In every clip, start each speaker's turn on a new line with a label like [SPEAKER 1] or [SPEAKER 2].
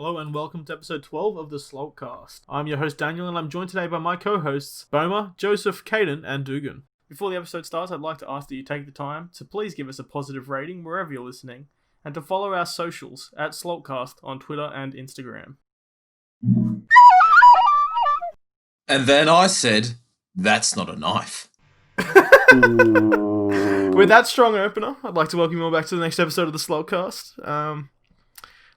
[SPEAKER 1] Hello and welcome to episode 12 of the Slalt Cast. I'm your host Daniel and I'm joined today by my co-hosts Bowmer, Joseph, Kaden and Dooghan. Before the episode starts, I'd like to ask that you take the time to please give us a positive rating wherever you're listening and to follow our socials at Slaltcast on Twitter and Instagram.
[SPEAKER 2] And then I said, that's not a knife.
[SPEAKER 1] With that strong opener, I'd like to welcome you all back to the next episode of the Slalt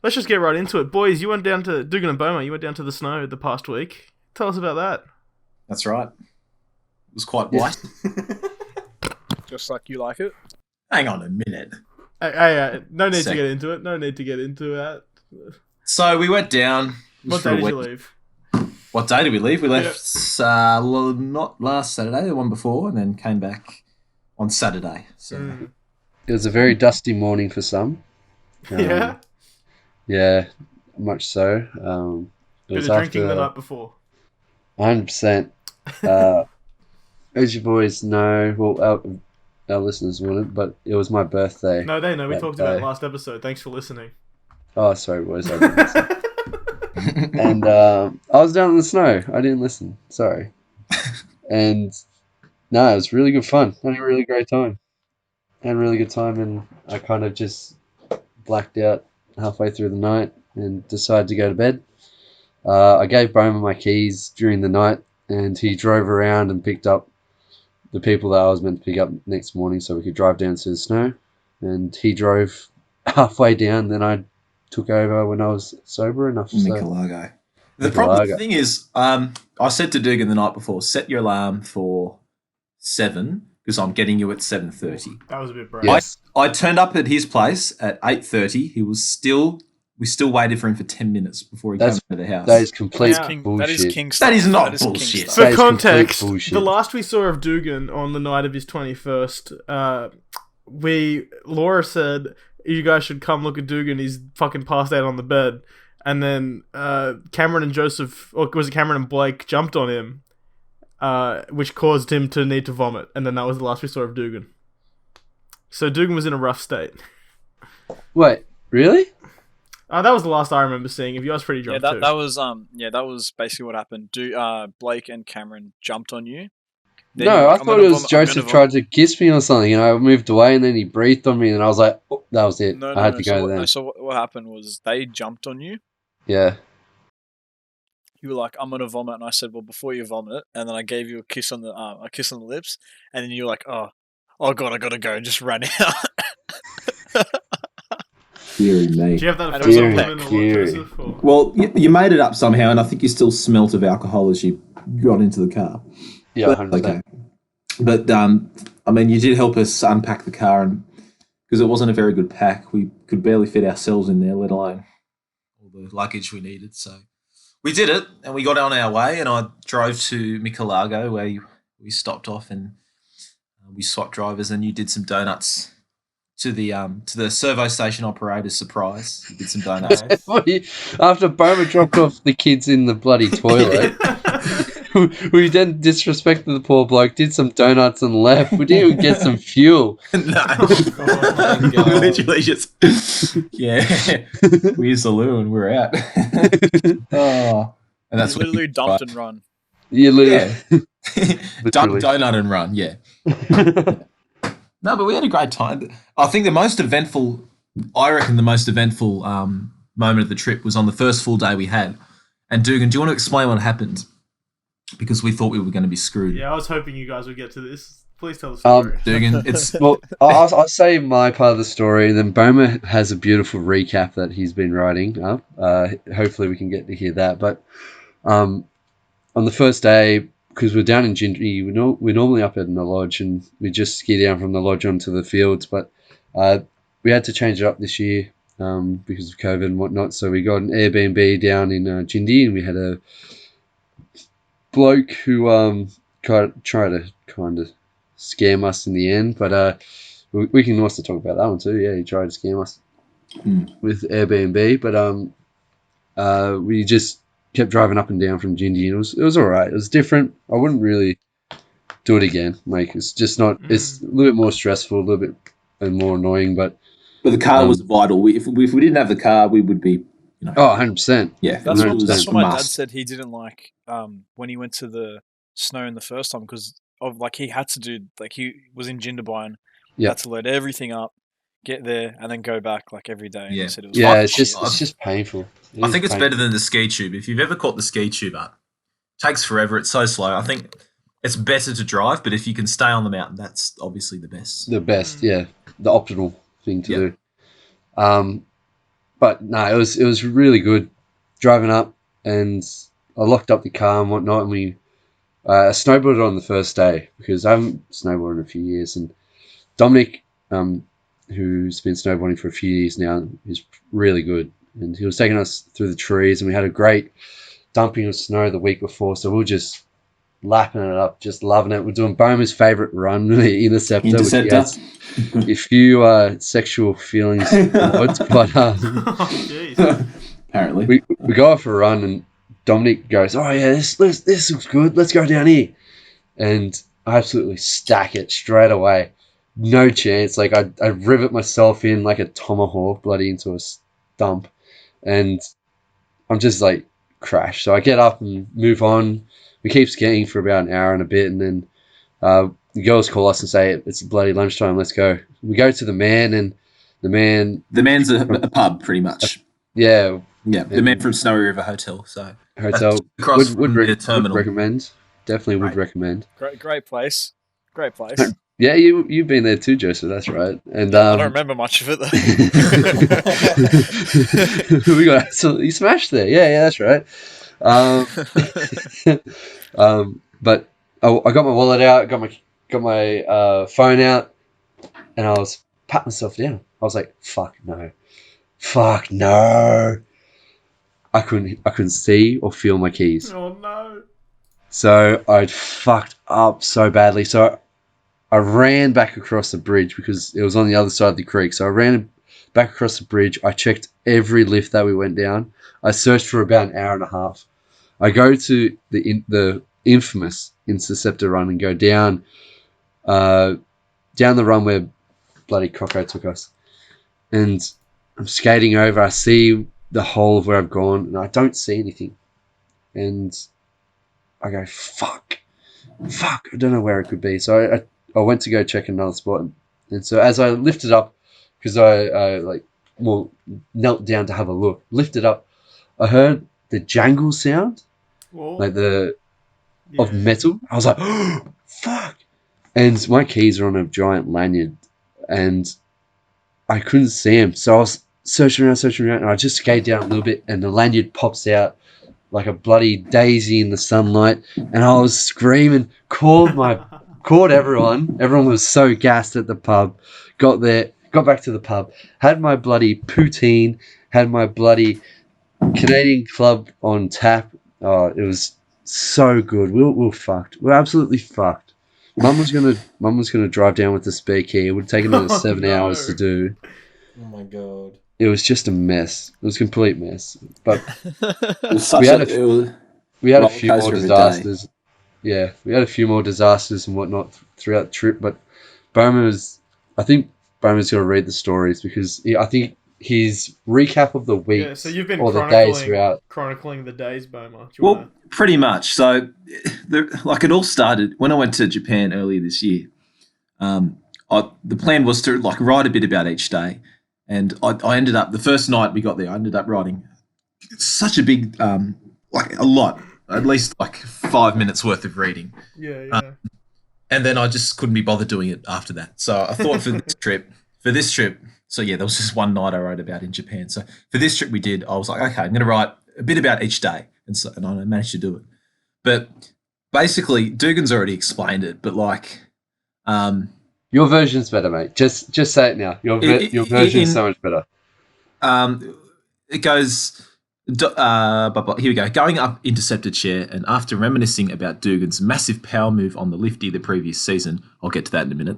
[SPEAKER 1] Let's just get right into it. Boys, you went down to Dooghan and Bowmer, you went down to the snow the past week. Tell us about that.
[SPEAKER 2] That's right. It was quite white.
[SPEAKER 3] Just like you like it.
[SPEAKER 2] Hang on a minute.
[SPEAKER 1] Hey, no need to get into it. No need to get into that.
[SPEAKER 2] So we went down.
[SPEAKER 1] What day did you leave?
[SPEAKER 2] What day did we leave? We left not last Saturday, the one before, and then came back on Saturday. So
[SPEAKER 4] It was a very dusty morning for some.
[SPEAKER 1] Yeah?
[SPEAKER 4] Yeah, much so. It was
[SPEAKER 1] Bit of drinking the night before.
[SPEAKER 4] 100%. As you boys know, well, our listeners wouldn't, but it was my birthday.
[SPEAKER 1] No, they know. We talked about it last episode. Thanks for listening.
[SPEAKER 4] Oh, sorry, boys. I didn't listen. And I was down in the snow. I didn't listen. Sorry. And no, it was really good fun. I had a really great time. And I kind of just blacked out halfway through the night and decided to go to bed. I gave Bowman my keys during the night and he drove around and picked up the people that I was meant to pick up next morning so we could drive down to the snow. And he drove halfway down, then I took over when I was sober enough.
[SPEAKER 2] Mikalago. The problem thing is, I said to Dooghan the night before, set your alarm for 7 because I'm getting you at 7:30.
[SPEAKER 1] That was a bit brave.
[SPEAKER 4] Yes.
[SPEAKER 2] I turned up at his place at 8:30. We still waited for him for 10 minutes before he came to the house.
[SPEAKER 4] That is complete bullshit.
[SPEAKER 3] That is king stuff.
[SPEAKER 2] That is not bullshit.
[SPEAKER 1] For context, the last we saw of Dooghan on the night of his 21st, Laura said, you guys should come look at Dooghan, he's fucking passed out on the bed. And then Cameron and Joseph, or was it Cameron and Blake, jumped on him, which caused him to need to vomit. And then that was the last we saw of Dooghan. So Dooghan was in a rough state.
[SPEAKER 4] Wait, really?
[SPEAKER 1] That was the last I remember seeing. If you was pretty drunk too.
[SPEAKER 3] That was basically what happened. Blake and Cameron jumped on you. Then
[SPEAKER 4] I thought it was Joseph tried to kiss me or something, and I moved away, and then he breathed on me, and I was like, oh, that was it. I had to go then.
[SPEAKER 3] So what happened was they jumped on you.
[SPEAKER 4] Yeah.
[SPEAKER 3] You were like, I'm gonna vomit, and I said, well, before you vomit, and then I gave you a kiss on the lips, and then you were like, oh god, I gotta go, and just ran out.
[SPEAKER 5] Fury, mate.
[SPEAKER 1] Do you have that Joseph?
[SPEAKER 5] Well, you made it up somehow, and I think you still smelt of alcohol as you got into the car.
[SPEAKER 4] Yeah,
[SPEAKER 5] but, okay. But I mean, you did help us unpack the car, and because it wasn't a very good pack, we could barely fit ourselves in there, let alone
[SPEAKER 2] all the luggage we needed. So we did it, and we got on our way, and I drove to Mikalago where we stopped off, and we swapped drivers, and you did some donuts. To the servo station operator's surprise, you did some donuts.
[SPEAKER 4] After Bowman dropped off the kids in the bloody toilet, we then disrespected the poor bloke, did some donuts and left. We didn't even get some fuel.
[SPEAKER 2] No. We literally just... Yeah. We used the loo and we're out.
[SPEAKER 3] And that's literally dumped and run.
[SPEAKER 4] Yeah.
[SPEAKER 2] Dump, donut and run, yeah. No, but we had a great time. I think the most eventful moment of the trip was on the first full day we had. And Dooghan, do you want to explain what happened? Because we thought we were going to be screwed.
[SPEAKER 1] Yeah, I was hoping you guys would get to this. Please tell the story.
[SPEAKER 2] Dooghan, it's...
[SPEAKER 4] Well, I'll say my part of the story, and then Bowmer has a beautiful recap that he's been writing up. Hopefully we can get to hear that. But on the first day... Because we're down in Gindri, we're normally up in the lodge, and we just ski down from the lodge onto the fields. But we had to change it up this year because of COVID and whatnot. So we got an Airbnb down in Gindri, and we had a bloke who tried to kind of scam us in the end. But we can also talk about that one too. Yeah, he tried to scam us with Airbnb, but we just kept driving up and down from Gindri, and it was all right. It was different. I wouldn't really do it again. Like, it's just not. It's a little bit more stressful, a little bit and more annoying. But
[SPEAKER 5] the car was vital. If we didn't have the car, we would be You know.
[SPEAKER 4] Oh, 100%.
[SPEAKER 5] Yeah,
[SPEAKER 3] That's
[SPEAKER 5] it
[SPEAKER 3] what,
[SPEAKER 5] was
[SPEAKER 3] that's
[SPEAKER 5] a
[SPEAKER 3] what my dad
[SPEAKER 5] must.
[SPEAKER 3] said he didn't like when he went to the snow in the first time because of like he had to do like he was in Jindabyne,
[SPEAKER 4] Yeah.
[SPEAKER 3] had to load everything up, get there, and then go back like every day. And
[SPEAKER 2] Yeah.
[SPEAKER 3] he said it was
[SPEAKER 4] Yeah,
[SPEAKER 3] fucking
[SPEAKER 4] it's
[SPEAKER 3] shit.
[SPEAKER 4] just painful.
[SPEAKER 2] I think it's better
[SPEAKER 4] painful.
[SPEAKER 2] than the ski tube. If you've ever caught the ski tube up, it takes forever. It's so slow. I think it's better to drive, but if you can stay on the mountain, that's obviously the best.
[SPEAKER 4] The best, yeah, the optimal thing to
[SPEAKER 2] Yeah.
[SPEAKER 4] do. But no, it was really good driving up, and I locked up the car and whatnot, and we snowboarded on the first day because I haven't snowboarded in a few years, and Dominic, who's been snowboarding for a few years now, is really good, and he was taking us through the trees, and we had a great dumping of snow the week before, so we were just lapping it up, just loving it. We're doing Bowmer's favourite run, the Interceptor. Which he has a few sexual feelings towards, but
[SPEAKER 1] Oh, jeez.
[SPEAKER 5] Apparently.
[SPEAKER 4] we go off for a run, and Dominic goes, "Oh yeah, this looks good. Let's go down here," and I absolutely stack it straight away. No chance. Like I rivet myself in like a tomahawk, bloody into a stump, and I'm just like crash. So I get up and move on. We keep skiing for about an hour and a bit, and then the girls call us and say it's bloody lunchtime. Let's go. We go to the Man, and the
[SPEAKER 5] man's a pub, pretty much.
[SPEAKER 4] Yeah,
[SPEAKER 2] the Man from Snowy River Hotel. So
[SPEAKER 4] hotel
[SPEAKER 2] across
[SPEAKER 4] would
[SPEAKER 2] the terminal.
[SPEAKER 4] recommend. Definitely would recommend.
[SPEAKER 3] Great place. Great place.
[SPEAKER 4] Yeah, you've been there too, Joseph. That's right. And
[SPEAKER 3] I don't remember much of it though.
[SPEAKER 4] we got absolutely smashed there. Yeah, that's right. But I got my wallet out, got my phone out, and I was patting myself down. I was like, fuck no. I couldn't see or feel my keys.
[SPEAKER 1] Oh no.
[SPEAKER 4] So I'd fucked up so badly. So I ran back across the bridge because it was on the other side of the creek. So I ran back across the bridge. I checked every lift that we went down. I searched for about an hour and a half. I go to the infamous Interceptor run and go down the run where bloody Coco took us. And I'm skating over. I see the hole of where I've gone, and I don't see anything. And I go, fuck. I don't know where it could be. So I went to go check another spot. And so as I lifted up, because I knelt down to have a look, lifted up, I heard the jangle sound,
[SPEAKER 1] Whoa.
[SPEAKER 4] like of metal. I was like, oh, fuck. And my keys are on a giant lanyard, and I couldn't see him. So I was searching around, and I just skated down a little bit, and the lanyard pops out like a bloody daisy in the sunlight, and I was screaming, called everyone. Everyone was so gassed at the pub. Got back to the pub, had my bloody poutine, had my bloody Canadian Club on tap. Oh, it was so good. We were fucked. We were absolutely fucked. Mum was gonna drive down with the spare key. It would take another 7 hours to do.
[SPEAKER 2] Oh my god.
[SPEAKER 4] It was just a mess. It was a complete mess. But
[SPEAKER 5] We
[SPEAKER 4] had a few more disasters. Yeah, we had a few more disasters and whatnot throughout the trip. But I think Bowmer's going to read the stories because I think his recap of the week.
[SPEAKER 1] Yeah, so you've been
[SPEAKER 4] or the days
[SPEAKER 1] chronicling the days, Bowmer.
[SPEAKER 2] Well, pretty much. So, it all started when I went to Japan earlier this year. The plan was to write a bit about each day. And I ended up, the first night we got there, I ended up writing such a big, a lot, at least 5 minutes worth of reading.
[SPEAKER 1] Yeah.
[SPEAKER 2] And then I just couldn't be bothered doing it after that. So I thought for this trip, so yeah, there was just one night I wrote about in Japan. So for this trip we did, I was like, okay, I'm going to write a bit about each day. And I managed to do it. But basically, Dooghan's already explained it, but
[SPEAKER 4] your version's better, mate. Just say it now. Your version is so much better.
[SPEAKER 2] It goes. Here we go. Going up Interceptor chair, and after reminiscing about Dooghan's massive power move on the lifty the previous season, I'll get to that in a minute.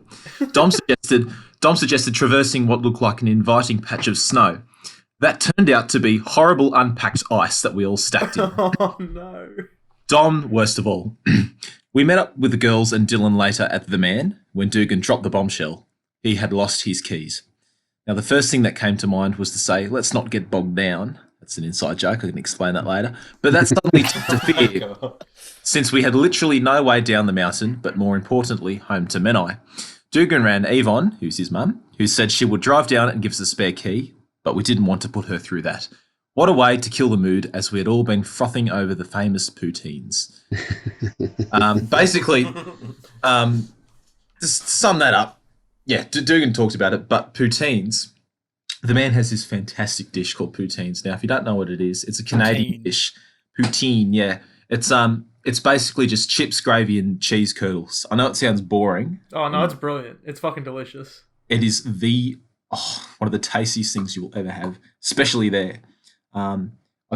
[SPEAKER 2] Dom suggested traversing what looked like an inviting patch of snow. That turned out to be horrible unpacked ice that we all stacked in.
[SPEAKER 1] Oh no.
[SPEAKER 2] Dom, worst of all. We met up with the girls and Dylan later at the Man when Dooghan dropped the bombshell. He had lost his keys. Now, the first thing that came to mind was to say, let's not get bogged down. That's an inside joke. I can explain that later. But that suddenly took to fear, since we had literally no way down the mountain, but more importantly, home to Menai. Dooghan ran Yvonne, who's his mum, who said she would drive down and give us a spare key, but we didn't want to put her through that. What a way to kill the mood, as we had all been frothing over the famous poutines. Basically, just to sum that up, yeah, Dooghan talked about it, but poutines, the man has this fantastic dish called poutines. Now, if you don't know what it is, it's a Canadian dish. Poutine, yeah. It's basically just chips, gravy, and cheese curdles. I know it sounds boring.
[SPEAKER 1] Oh, no, it's brilliant. It's fucking delicious.
[SPEAKER 2] It is one of the tastiest things you will ever have, especially there. I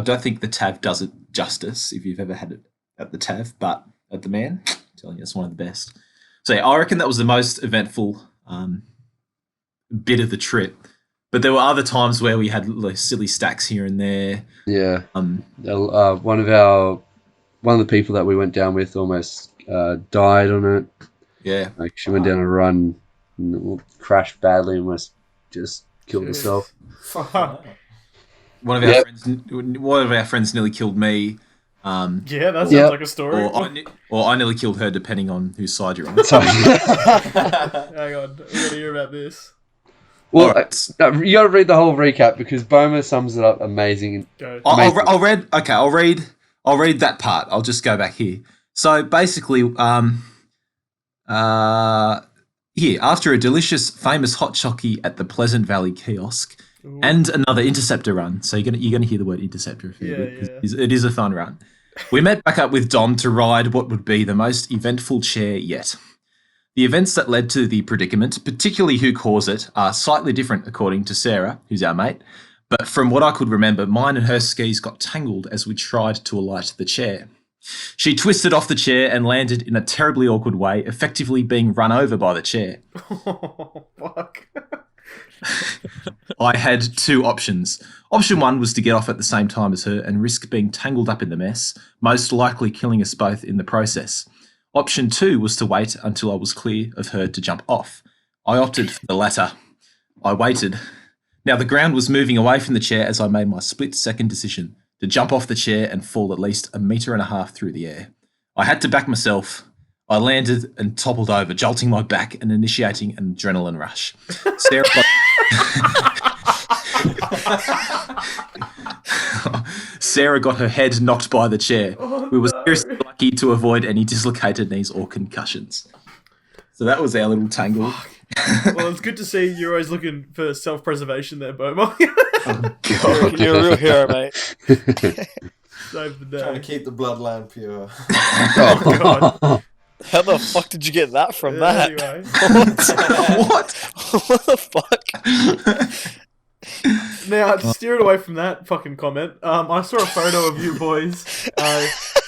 [SPEAKER 2] don't think the Tav does it justice if you've ever had it at the Tav, but at the Man, I'm telling you, it's one of the best. So yeah, I reckon that was the most eventful bit of the trip. But there were other times where we had like silly stacks here and there.
[SPEAKER 4] Yeah. One of the people that we went down with almost died on it.
[SPEAKER 2] Yeah.
[SPEAKER 4] Like she went down a run and crashed badly and almost just killed herself.
[SPEAKER 2] One of our friends nearly killed me.
[SPEAKER 1] Yeah, that sounds like a story.
[SPEAKER 2] Or I nearly killed her, depending on whose side you're on.
[SPEAKER 4] Sorry.
[SPEAKER 1] Hang on, we gotta hear about this.
[SPEAKER 4] Well, you got to read the whole recap because Bowmer sums it up amazing.
[SPEAKER 2] I'll read that part. I'll just go back here. So basically, here after a delicious, famous hot chockey at the Pleasant Valley kiosk. Ooh. And another interceptor run. So you're gonna hear the word interceptor a fair bit. It is a fun run. We met back up with Dom to ride what would be the most eventful chair yet. The events that led to the predicament, particularly who caused it, are slightly different according to Sarah, who's our mate. But from what I could remember, mine and her skis got tangled as we tried to alight the chair. She twisted off the chair and landed in a terribly awkward way, effectively being run over by the chair.
[SPEAKER 1] Oh, fuck.
[SPEAKER 2] I had two options. Option one was to get off at the same time as her and risk being tangled up in the mess, most likely killing us both in the process. Option two was to wait until I was clear of her to jump off. I opted for the latter. I waited. Now the ground was moving away from the chair as I made my split-second decision to jump off the chair and fall at least 1.5 meters through the air. I had to back myself. I landed and toppled over, jolting my back and initiating an adrenaline rush. Sarah got her head knocked by the chair. We were seriously lucky to avoid any dislocated knees or concussions. So that was our little tangle.
[SPEAKER 1] Well, it's good to see you're always looking for self-preservation there, Bowmer.
[SPEAKER 2] Oh, God.
[SPEAKER 3] You're a real hero, mate.
[SPEAKER 1] Save the day.
[SPEAKER 6] Trying to keep the bloodline pure.
[SPEAKER 1] Oh, God.
[SPEAKER 3] How the fuck did you get that from that?
[SPEAKER 1] Anyway.
[SPEAKER 2] What?
[SPEAKER 3] What the fuck?
[SPEAKER 1] Now, steering away from that fucking comment, I saw a photo of you boys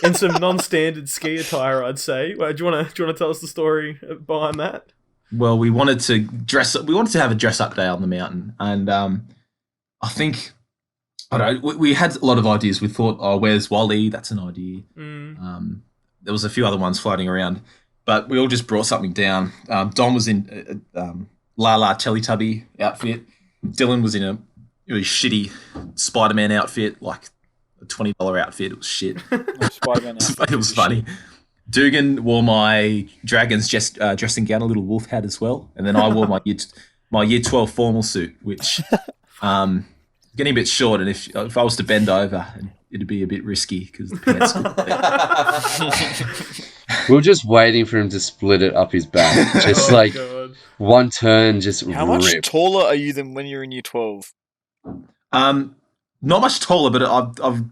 [SPEAKER 1] in some non-standard ski attire, I'd say. Do you want to tell us the story behind that?
[SPEAKER 2] Well, we wanted to dress up. We wanted to have a dress-up day on the mountain, and I think we had a lot of ideas. We thought, oh, where's Wally? That's an idea. There was a few other ones floating around, but we all just brought something down. Dom was in La La Teletubby outfit. Dylan was in a really shitty Spider-Man outfit, like a $20 outfit. It was shit.
[SPEAKER 3] Spider-Man outfit.
[SPEAKER 2] It was funny. Dugan wore my Dragon's dressing gown, a little wolf hat as well, and then I wore my year 12 formal suit, which getting a bit short, and if I was to bend over, it'd be a bit risky because the pants would
[SPEAKER 4] We were just waiting for him to split it up his back. Just
[SPEAKER 1] God.
[SPEAKER 4] One turn, just
[SPEAKER 3] How
[SPEAKER 4] rip.
[SPEAKER 3] much taller are you than when you're in year 12?
[SPEAKER 2] Not much taller, but I've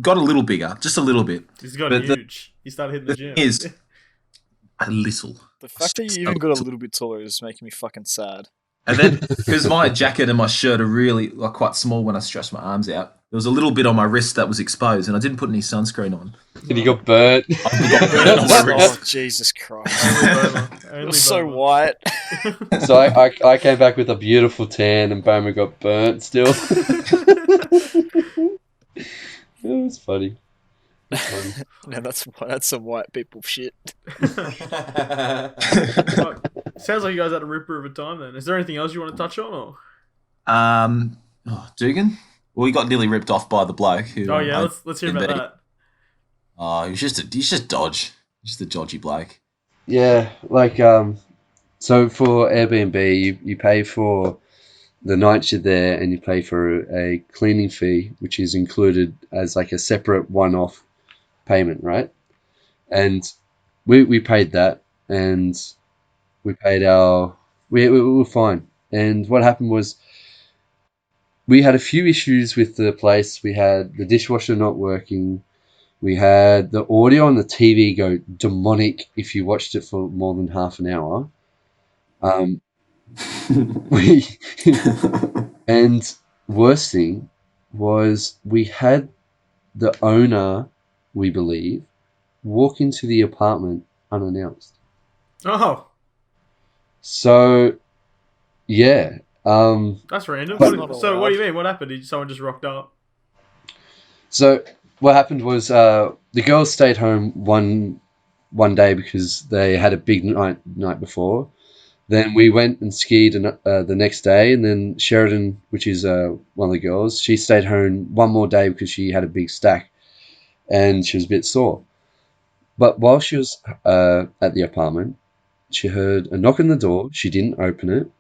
[SPEAKER 2] got a little bigger, just a little bit.
[SPEAKER 1] He's got huge. He started hitting the gym.
[SPEAKER 2] Is a little.
[SPEAKER 3] The fact that you even got a little bit taller is making me fucking sad.
[SPEAKER 2] And then, because my jacket and my shirt are really quite small when I stretch my arms out, there was a little bit on my wrist that was exposed, and I didn't put any sunscreen on.
[SPEAKER 4] And he got burnt.
[SPEAKER 2] I got burnt on my wrist.
[SPEAKER 3] Oh, Jesus Christ.
[SPEAKER 1] Only
[SPEAKER 3] It was so
[SPEAKER 1] Bowmer.
[SPEAKER 3] white.
[SPEAKER 4] So I came back with a beautiful tan, and Bowmer got burnt still. It was funny.
[SPEAKER 3] No, that's some white people shit.
[SPEAKER 1] Sounds like you guys had a ripper of a time then. Is there anything else you want to touch on? Or?
[SPEAKER 2] Dugan? Well, he got nearly ripped off by the bloke who.
[SPEAKER 1] Oh yeah, let's hear about that.
[SPEAKER 2] Oh, he's just dodge. He's just a dodgy bloke.
[SPEAKER 4] Yeah, like so for Airbnb, you pay for the night you're there, and you pay for a cleaning fee, which is included as like a separate one-off payment, right? And we paid that, and we paid we were fine. And what happened was we had a few issues with the place. We had the dishwasher not working. We had the audio on the TV go demonic if you watched it for more than half an hour. We and worst thing was we had the owner, we believe, walk into the apartment unannounced.
[SPEAKER 1] Oh,
[SPEAKER 4] So yeah,
[SPEAKER 1] that's random.
[SPEAKER 4] But-
[SPEAKER 1] So what do you mean? What happened? Did someone just rocked up?
[SPEAKER 4] so what happened was the girls stayed home one day because they had a big night before. Then we went and skied the next day, and then Sheridan, which is one of the girls, she stayed home one more day because she had a big stack, and she was a bit sore. But while she was at the apartment, she heard a knock on the door. She didn't open it,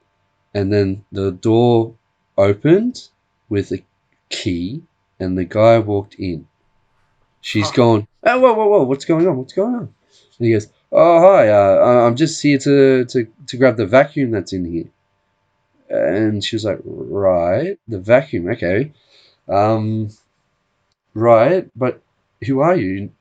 [SPEAKER 4] and then the door opened with a key, and the guy walked in. She's gone, oh, whoa, what's going on? What's going on? And he goes, oh, hi, I'm just here to grab the vacuum that's in here. And she was like, right, the vacuum, okay. Right, but who are you?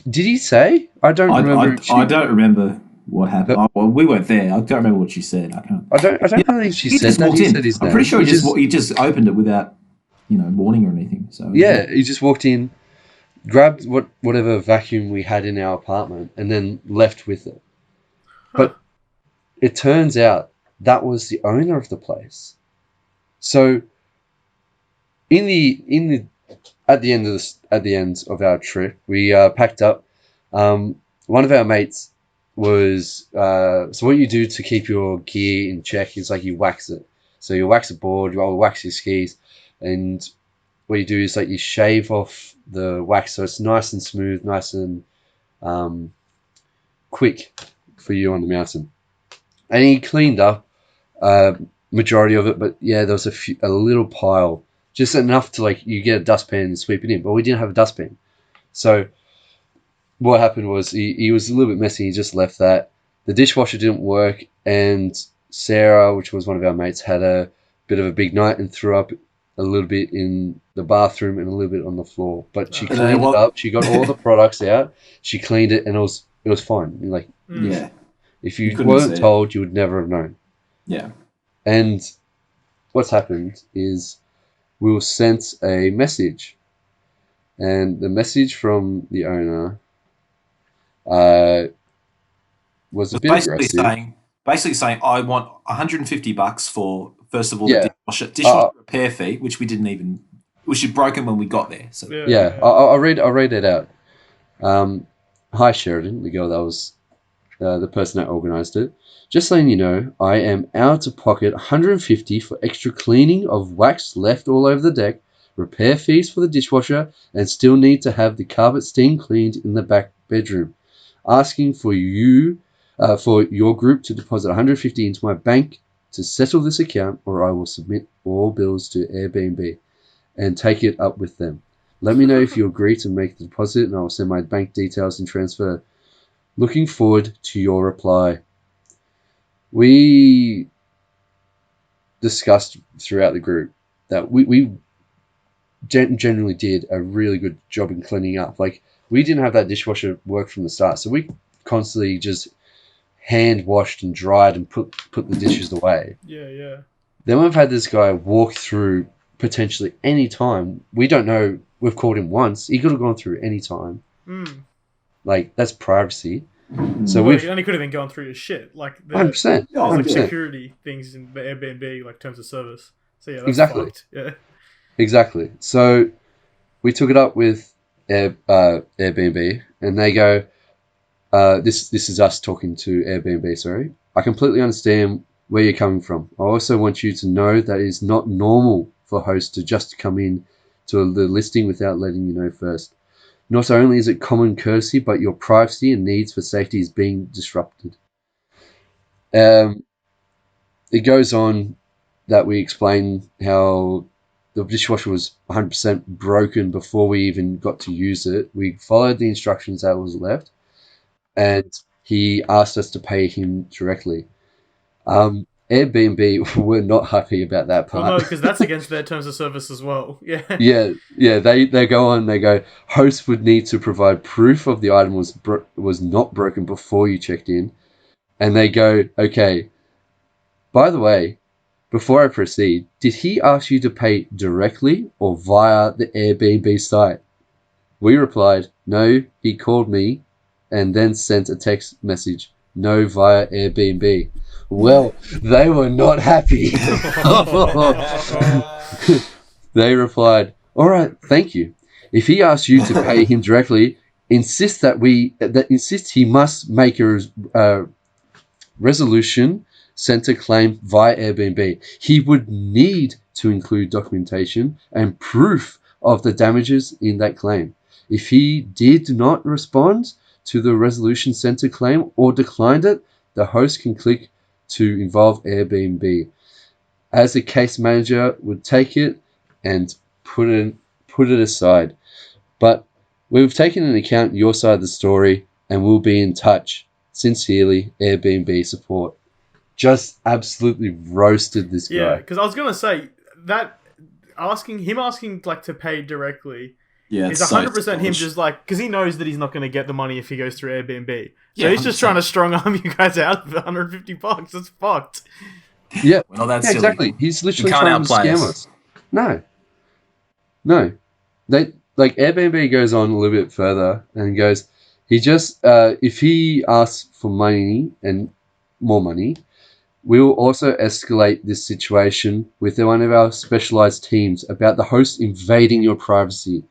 [SPEAKER 4] Did he say? I don't remember.
[SPEAKER 5] I don't remember what happened. Well, we weren't there. I don't remember what she said. I can't.
[SPEAKER 4] I don't know if she
[SPEAKER 5] He
[SPEAKER 4] said
[SPEAKER 5] just
[SPEAKER 4] that.
[SPEAKER 5] walked
[SPEAKER 4] He
[SPEAKER 5] in.
[SPEAKER 4] said his
[SPEAKER 5] I'm
[SPEAKER 4] name.
[SPEAKER 5] pretty sure he just opened it without, warning or anything. So
[SPEAKER 4] Yeah, he just walked in, grabbed whatever vacuum we had in our apartment, and then left with it. But it turns out that was the owner of the place. So at the end of our trip, we packed up. One of our mates was so what you do to keep your gear in check is like you wax it. So you wax a board, you wax your skis, and what you do is like you shave off the wax so it's nice and smooth, nice and quick for you on the mountain. And he cleaned up majority of it, but yeah, there was a little pile, just enough to like you get a dustpan and sweep it in. But we didn't have a dustpan, so what happened was he was a little bit messy. He just left that. The dishwasher didn't work, and Sarah, which was one of our mates, had a bit of a big night and threw up a little bit in the bathroom and a little bit on the floor. But she cleaned it up. She got all the products out. She cleaned it, and it was fine. Like
[SPEAKER 5] yeah,
[SPEAKER 4] if you
[SPEAKER 5] couldn't
[SPEAKER 4] weren't
[SPEAKER 5] see it.
[SPEAKER 4] told, you would never have known.
[SPEAKER 5] Yeah.
[SPEAKER 4] And what's happened is we were sent a message, and the message from the owner was a bit aggressive.
[SPEAKER 2] Basically saying, I want $150 for, first of all,
[SPEAKER 4] Yeah.
[SPEAKER 2] the dishwasher repair fee, which we didn't even, which had broken when we got there. So
[SPEAKER 4] Yeah. I'll read it out. Hi Sheridan, the girl that was the person that organised it. Just letting you know, I am out of pocket $150 for extra cleaning of wax left all over the deck, repair fees for the dishwasher, and still need to have the carpet steam cleaned in the back bedroom. Asking for you, for your group to deposit $150 into my bank to settle this account, or I will submit all bills to Airbnb and take it up with them. Let me know if you agree to make the deposit, and I will send my bank details and transfer. Looking forward to your reply. We discussed throughout the group that we generally did a really good job in cleaning up. Like, we didn't have that dishwasher work from the start, so we constantly just hand washed and dried and put the dishes away.
[SPEAKER 1] Yeah.
[SPEAKER 4] Then we've had this guy walk through potentially any time. We don't know. We've called him once. He could have gone through any time. Like, that's privacy. So
[SPEAKER 1] Well, he only could have been going through your shit. Like,
[SPEAKER 4] 100%.
[SPEAKER 1] there's like
[SPEAKER 4] 100%.
[SPEAKER 1] security things in the Airbnb, like terms of service. So yeah, that's
[SPEAKER 4] Exactly.
[SPEAKER 1] fucked. Yeah.
[SPEAKER 4] Exactly. So we took it up with Airbnb, and they go, this is us talking to Airbnb, sorry. I completely understand where you're coming from. I also want you to know that it is not normal for hosts to just come in to the listing without letting you know first. Not only is it common courtesy, but your privacy and needs for safety is being disrupted. It goes on that we explain how the dishwasher was 100% broken before we even got to use it. We followed the instructions that was left, and he asked us to pay him directly. Airbnb were not happy about that part.
[SPEAKER 1] Well, no, because that's against their terms of service as well. Yeah.
[SPEAKER 4] Yeah. They go on. They go. Hosts would need to provide proof of the item was not broken before you checked in, and they go, okay. By the way, before I proceed, did he ask you to pay directly or via the Airbnb site? We replied, no. He called me, and then sent a text message, no, via Airbnb. Well, they were not happy. They replied, all right, thank you. If he asks you to pay him directly, insist he must make a resolution center claim via Airbnb. He would need to include documentation and proof of the damages in that claim. If he did not respond to the resolution center claim or declined it, the host can click to involve Airbnb. As a case manager would take it and put it aside. But we've taken into account your side of the story and we'll be in touch. Sincerely, Airbnb support. Just absolutely roasted this guy.
[SPEAKER 1] Yeah, because I was gonna say that asking like to pay directly is 100% him just like because he knows that he's not gonna get the money if he goes through Airbnb. So he's just 100%. Trying to strong arm you guys out of $150. It's fucked.
[SPEAKER 4] Yeah,
[SPEAKER 2] well, that's silly.
[SPEAKER 4] Exactly. He's literally trying to scam us. No. They like Airbnb goes on a little bit further and goes. He just if he asks for money and more money. We will also escalate this situation with one of our specialized teams about the host invading your privacy.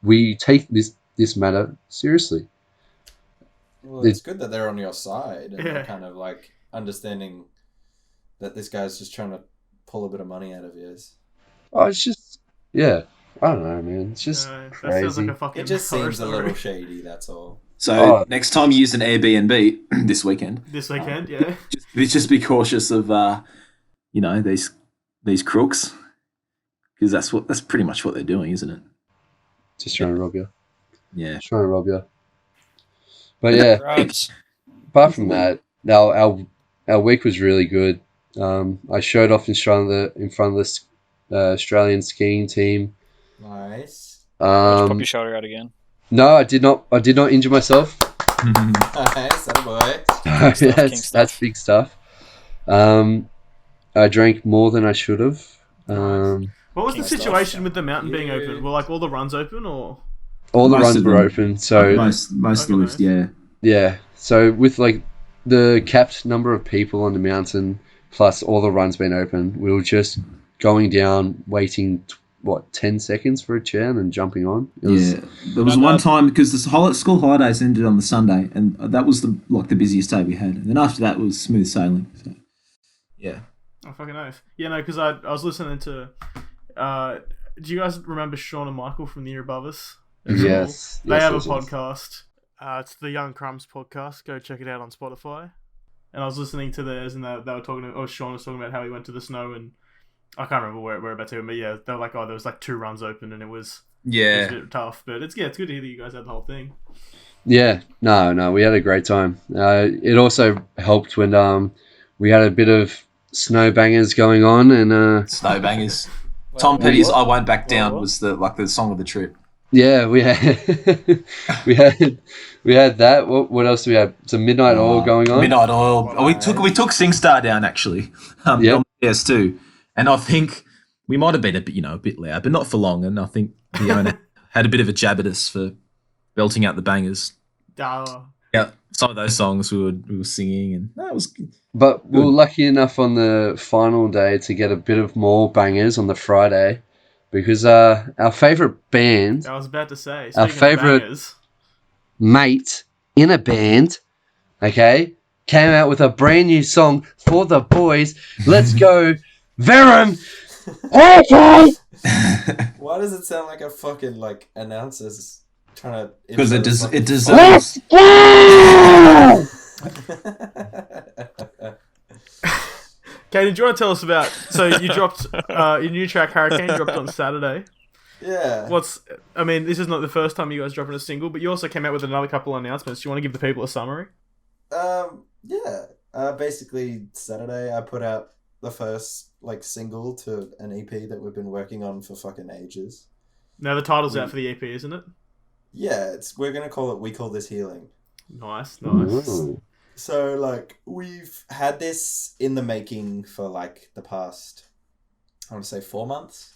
[SPEAKER 4] We take this matter seriously.
[SPEAKER 6] Well, it's good that they're on your side and they're kind of like understanding that this guy's just trying to pull a bit of money out of yours.
[SPEAKER 4] Oh, it's just, I don't know, man. It's just crazy. That sounds like
[SPEAKER 1] a fucking
[SPEAKER 6] it just seems a little shady, that's all.
[SPEAKER 2] So next time you use an Airbnb this weekend,
[SPEAKER 1] yeah,
[SPEAKER 2] just be cautious of these crooks because that's pretty much what they're doing, isn't it?
[SPEAKER 4] Just trying to rob you.
[SPEAKER 2] Yeah,
[SPEAKER 4] just trying to rob you. But yeah, apart from that, our week was really good. I showed off in front of the Australian skiing team.
[SPEAKER 6] Nice.
[SPEAKER 3] Pop your shoulder out again.
[SPEAKER 4] No, I did not. I did not injure myself.
[SPEAKER 6] Nice, boy.
[SPEAKER 4] That's big stuff. I drank more than I should have.
[SPEAKER 1] What was the situation with the mountain being open? Were like all the runs open or?
[SPEAKER 4] All the runs were open. So
[SPEAKER 5] most of the list, yeah.
[SPEAKER 4] Yeah. So with like the capped number of people on the mountain, plus all the runs being open, we were just going down, waiting. 10 seconds for a chair and then jumping on?
[SPEAKER 5] There was one time because the school holidays ended on the Sunday, and that was the busiest day we had. And then after that was smooth sailing. So, yeah.
[SPEAKER 1] Oh, fucking oath. Yeah, no, because I was listening to. Do you guys remember Sean and Michael from the Year Above Us?
[SPEAKER 4] Yes.
[SPEAKER 1] They have a podcast. It's the Young Crumbs podcast. Go check it out on Spotify. And I was listening to theirs, and they were talking. Sean was talking about how he went to the snow and. I can't remember where about to, but yeah, they were like, there was like 2 runs open and it was a bit tough, but it's good to hear that you guys had the whole thing.
[SPEAKER 4] Yeah, no, we had a great time. It also helped when we had a bit of snow bangers going on and
[SPEAKER 2] snow bangers. Tom Petty's "I Won't Back Down" was the song of the trip.
[SPEAKER 4] Yeah, we had we had that. What else do we have? Some Midnight Oil going on.
[SPEAKER 2] Midnight Oil. Oh, we took SingStar down actually. Yes, too. And I think we might have been a bit loud, but not for long. And I think the owner had a bit of a jab at us for belting out the bangers. Yeah, some of those songs we were singing, and that was good.
[SPEAKER 4] But we were lucky enough on the final day to get a bit of more bangers on the Friday, because our favourite band.
[SPEAKER 1] I was about to say
[SPEAKER 4] our favourite mate in a band, came out with a brand new song for the boys. Let's go. Verum, Okay.
[SPEAKER 6] Why does it sound like a fucking like announcer's trying to?
[SPEAKER 5] Because it
[SPEAKER 6] intro
[SPEAKER 5] it
[SPEAKER 6] the
[SPEAKER 5] deserves.
[SPEAKER 1] Kaden, do you want to tell us about? So you dropped your new track "Hurricane" dropped on Saturday.
[SPEAKER 6] Yeah.
[SPEAKER 1] I mean, this is not the first time you guys dropping a single, but you also came out with another couple of announcements. Do you want to give the people a summary?
[SPEAKER 6] Yeah. Basically, Saturday I put out the first like single to an EP that we've been working on for fucking ages.
[SPEAKER 1] Now the title's out for the EP, isn't it?
[SPEAKER 6] Yeah, we're gonna call it "We Call This Healing."
[SPEAKER 1] Nice.
[SPEAKER 4] Ooh.
[SPEAKER 6] So like we've had this in the making for like the past, I want to say 4 months.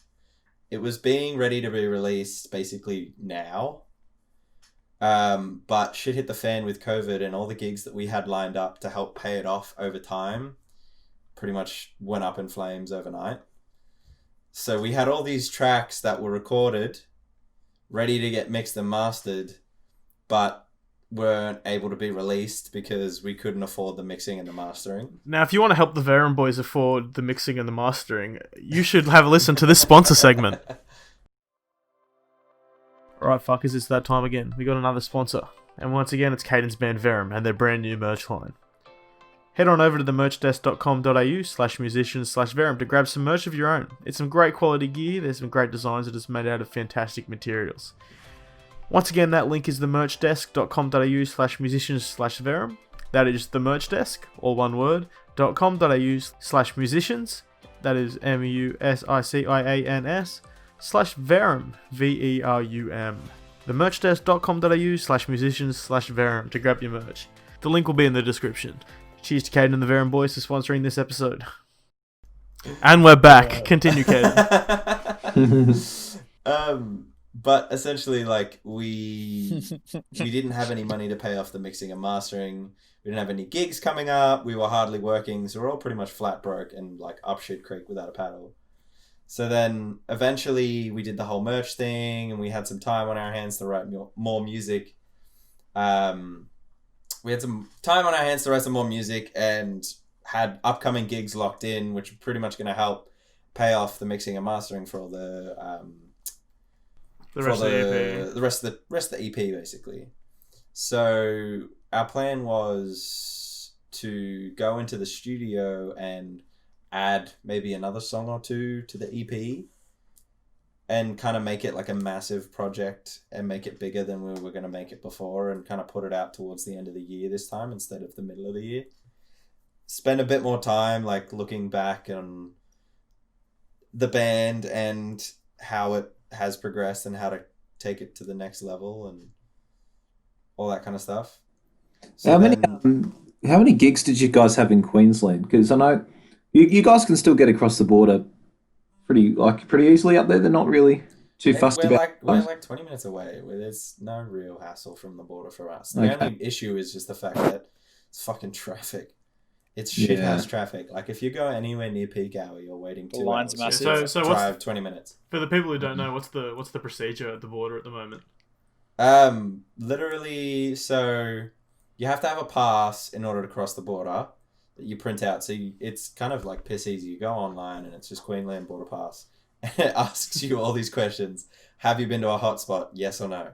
[SPEAKER 6] It was being ready to be released basically now. But shit hit the fan with COVID, and all the gigs that we had lined up to help pay it off over time pretty much went up in flames overnight. So we had all these tracks that were recorded, ready to get mixed and mastered, but weren't able to be released because we couldn't afford the mixing and the mastering.
[SPEAKER 1] Now, if you want to help the Verum boys afford the mixing and the mastering, you should have a listen to this sponsor segment. Alright, fuckers, it's that time again. We got another sponsor. And once again, it's Kaden's band Verum and their brand new merch line. Head on over to themerchdesk.com.au/musicians/Verum to grab some merch of your own. It's some great quality gear, there's some great designs that is made out of fantastic materials. Once again, that link is themerchdesk.com.au/musicians/Verum. That is themerchdesk, all one word, .com.au/musicians. That is MUSICIANS/Verum, VERUM. Themerchdesk.com.au/musicians/Verum to grab your merch. The link will be in the description. Cheers to Kaden and the Verum boys for sponsoring this episode. And we're back. Continue, Kaden.
[SPEAKER 6] But essentially, like, we didn't have any money to pay off the mixing and mastering. We didn't have any gigs coming up. We were hardly working, so we're all pretty much flat broke and like up shit creek without a paddle. So then eventually we did the whole merch thing, and we had some time on our hands to write more music. We had some time on our hands to write some more music and had upcoming gigs locked in, which were pretty much going to help pay off the mixing and mastering for all the rest of the EP basically. So our plan was to go into the studio and add maybe another song or two to the EP and kind of make it like a massive project and make it bigger than we were going to make it before, and kind of put it out towards the end of the year this time instead of the middle of the year. Spend a bit more time like looking back on the band and how it has progressed and how to take it to the next level and all that kind of stuff. So
[SPEAKER 5] how many gigs did you guys have in Queensland? Because I know you guys can still get across the border pretty easily up there. They're not really too fussed about.
[SPEAKER 6] We're like 20 minutes away. There's no real hassle from the border for us. The only issue is just the fact that it's fucking traffic. It's shithouse traffic. Like if you go anywhere near peak hour, you're waiting 2 hours.
[SPEAKER 3] Massive.
[SPEAKER 1] So
[SPEAKER 6] drive 20 minutes.
[SPEAKER 1] For the people who don't know, what's the procedure at the border at the moment?
[SPEAKER 6] Literally, so you have to have a pass in order to cross the border that you print out. So it's kind of like piss easy. You go online and it's just Queensland Border Pass. And it asks you all these questions. Have you been to a hotspot? Yes or no?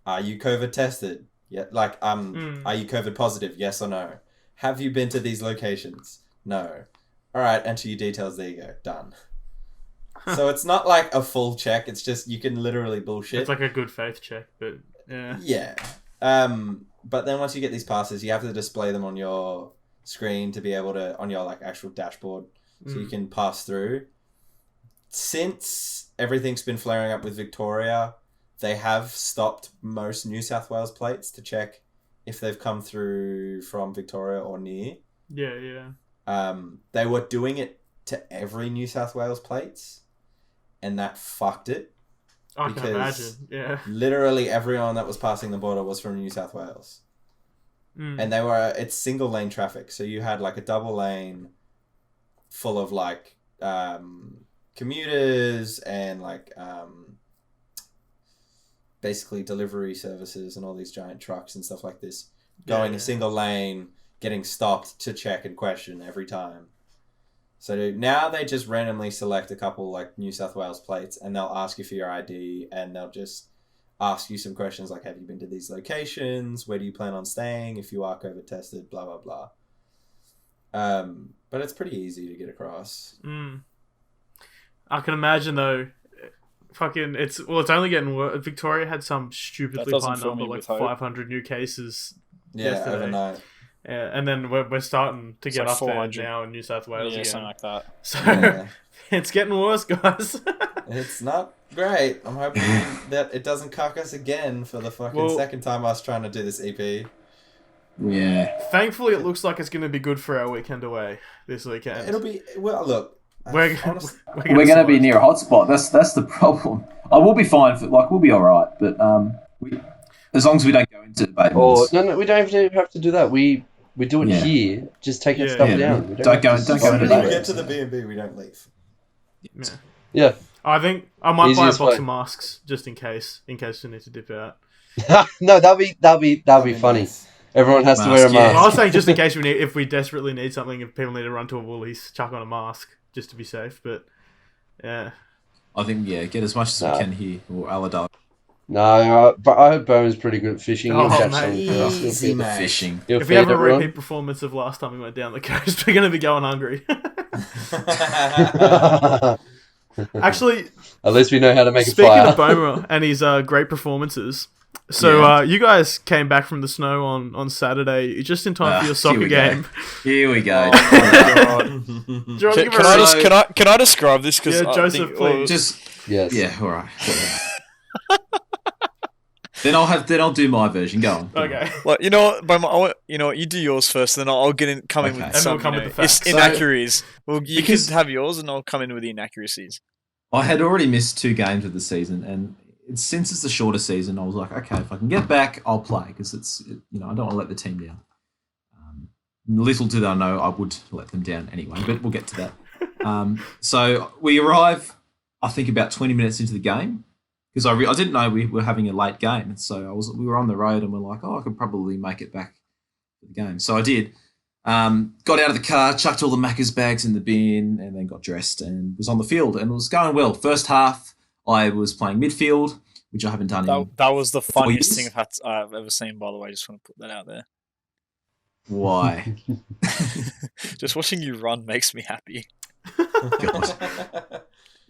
[SPEAKER 6] Are you COVID tested? Yeah. Like, are you COVID positive? Yes or no? Have you been to these locations? No. All right, enter your details. There you go. Done. So it's not like a full check. It's just you can literally bullshit.
[SPEAKER 1] It's like a good faith check, but yeah.
[SPEAKER 6] Yeah. But then once you get these passes, you have to display them on your screen to be able to, on your like actual dashboard, so you can pass through. Since everything's been flaring up with Victoria, they have stopped most New South Wales plates to check if they've come through from Victoria or near.
[SPEAKER 1] Yeah.
[SPEAKER 6] They were doing it to every New South Wales plates, and that fucked it.
[SPEAKER 1] I can imagine, yeah.
[SPEAKER 6] Literally everyone that was passing the border was from New South Wales. And it's single lane traffic. So you had like a double lane full of like commuters and like basically delivery services and all these giant trucks and stuff like this going a single lane, getting stopped to check and question every time. So now they just randomly select a couple like New South Wales plates, and they'll ask you for your ID, and they'll just ask you some questions like, have you been to these locations? Where do you plan on staying if you are COVID tested? Blah, blah, blah. But it's pretty easy to get across.
[SPEAKER 1] I can imagine though. It's only getting worse. Victoria had some stupidly high number, like 500 new cases yesterday.
[SPEAKER 6] Overnight.
[SPEAKER 1] Yeah, and then we're starting to get
[SPEAKER 3] like
[SPEAKER 1] up
[SPEAKER 3] 400
[SPEAKER 1] there now in New South Wales again.
[SPEAKER 3] Something like that.
[SPEAKER 1] So it's getting worse, guys.
[SPEAKER 6] It's not great. I'm hoping that it doesn't cock us again for the fucking second time us trying to do this EP.
[SPEAKER 5] Yeah.
[SPEAKER 1] Thankfully, it looks like it's going to be good for our weekend away this weekend.
[SPEAKER 6] It'll be look.
[SPEAKER 1] We're
[SPEAKER 5] We're going to be near a hotspot. That's the problem. I will be fine. We'll be all right. But as long as we don't go into debate.
[SPEAKER 4] No, we don't even have to do that. We do it here. Just taking stuff down. We
[SPEAKER 5] don't go into
[SPEAKER 6] When we
[SPEAKER 5] debate.
[SPEAKER 6] get to the B&B, we don't leave.
[SPEAKER 4] Yeah.
[SPEAKER 1] I think I might buy a
[SPEAKER 4] Easiest
[SPEAKER 1] box
[SPEAKER 4] way.
[SPEAKER 1] of masks just in case we need to dip out.
[SPEAKER 4] No, that'll be funny.
[SPEAKER 6] Nice.
[SPEAKER 4] Everyone has to
[SPEAKER 5] Mask,
[SPEAKER 4] wear a
[SPEAKER 5] yeah.
[SPEAKER 4] mask.
[SPEAKER 1] Well, I was saying just in case if we desperately need something, if people need to run to a Woolies, chuck on a mask just to be safe. But yeah,
[SPEAKER 5] I think get as much as we can here or Aladar.
[SPEAKER 4] No, but I heard Bowman's pretty good at fishing. He'll
[SPEAKER 1] Oh,
[SPEAKER 4] catch
[SPEAKER 1] mate.
[SPEAKER 4] something for us.
[SPEAKER 6] Easy, mate.
[SPEAKER 5] Fishing.
[SPEAKER 4] He'll
[SPEAKER 1] if we
[SPEAKER 4] feed
[SPEAKER 1] have a
[SPEAKER 4] everyone.
[SPEAKER 1] repeat performance of last time we went down the coast, we're going to be going hungry. Actually,
[SPEAKER 4] At least we know how to make a
[SPEAKER 1] speaking
[SPEAKER 4] fire.
[SPEAKER 1] of Bowmer and his great performances, so you guys came back from the snow on Saturday just in time for your soccer game.
[SPEAKER 5] Here we go.
[SPEAKER 1] Do you want to give a
[SPEAKER 3] Can I describe this? Because
[SPEAKER 1] Joseph, please.
[SPEAKER 4] Yes.
[SPEAKER 5] All right. Then I'll do my version. Go on.
[SPEAKER 1] Okay.
[SPEAKER 3] Well, you know what, you do yours first, then I'll come in
[SPEAKER 5] Okay.
[SPEAKER 3] with
[SPEAKER 1] And
[SPEAKER 3] some
[SPEAKER 1] we'll come with the facts.
[SPEAKER 3] inaccuracies. Well, you
[SPEAKER 5] Because-
[SPEAKER 3] can have yours, and I'll come in with the inaccuracies.
[SPEAKER 5] I had already missed 2 games of the season, and since it's a shorter season, I was like, okay, if I can get back, I'll play because I don't want to let the team down. Little did I know I would let them down anyway, but we'll get to that. So we arrive, I think, about 20 minutes into the game because I didn't know we were having a late game, and so we were on the road and we're like, I could probably make it back to the game. So I did. Got out of the car, chucked all the Macca's bags in the bin, and then got dressed and was on the field, and it was going well. First half, I was playing midfield, which I haven't done in
[SPEAKER 3] That was the
[SPEAKER 5] 4
[SPEAKER 3] funniest
[SPEAKER 5] years.
[SPEAKER 3] thing I've ever seen. By the way, just want to put that out there.
[SPEAKER 5] Why?
[SPEAKER 3] Just watching you run makes me happy.
[SPEAKER 5] God.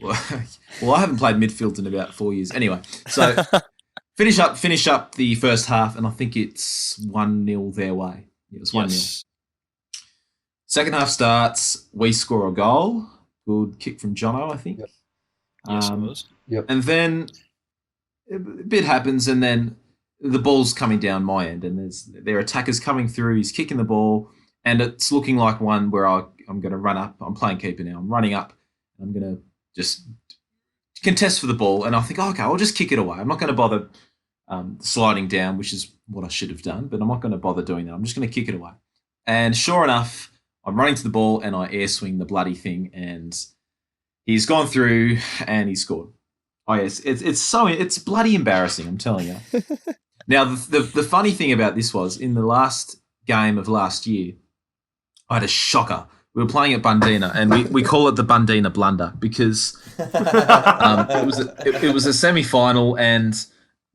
[SPEAKER 5] Well, I haven't played midfield in about 4 years. Anyway, so finish up the first half, and I think it's 1-0 their way. Yeah, it was 1-0.
[SPEAKER 3] Yes.
[SPEAKER 5] Second half starts, we score a goal. Good kick from Jono, I think.
[SPEAKER 4] Yep.
[SPEAKER 3] Yes, it was.
[SPEAKER 5] And then a bit happens, and then the ball's coming down my end, and there are attackers coming through. He's kicking the ball, and it's looking like one where I'm going to run up. I'm playing keeper now. I'm running up. I'm going to just contest for the ball, and I think, okay, I'll just kick it away. I'm not going to bother sliding down, which is what I should have done, but I'm not going to bother doing that. I'm just going to kick it away. And sure enough, I'm running to the ball, and I air swing the bloody thing, and he's gone through, and he scored. Oh yes, it's bloody embarrassing. I'm telling you. Now the funny thing about this was in the last game of last year, I had a shocker. We were playing at Bundina, and we call it the Bundina blunder because it was a semi-final, and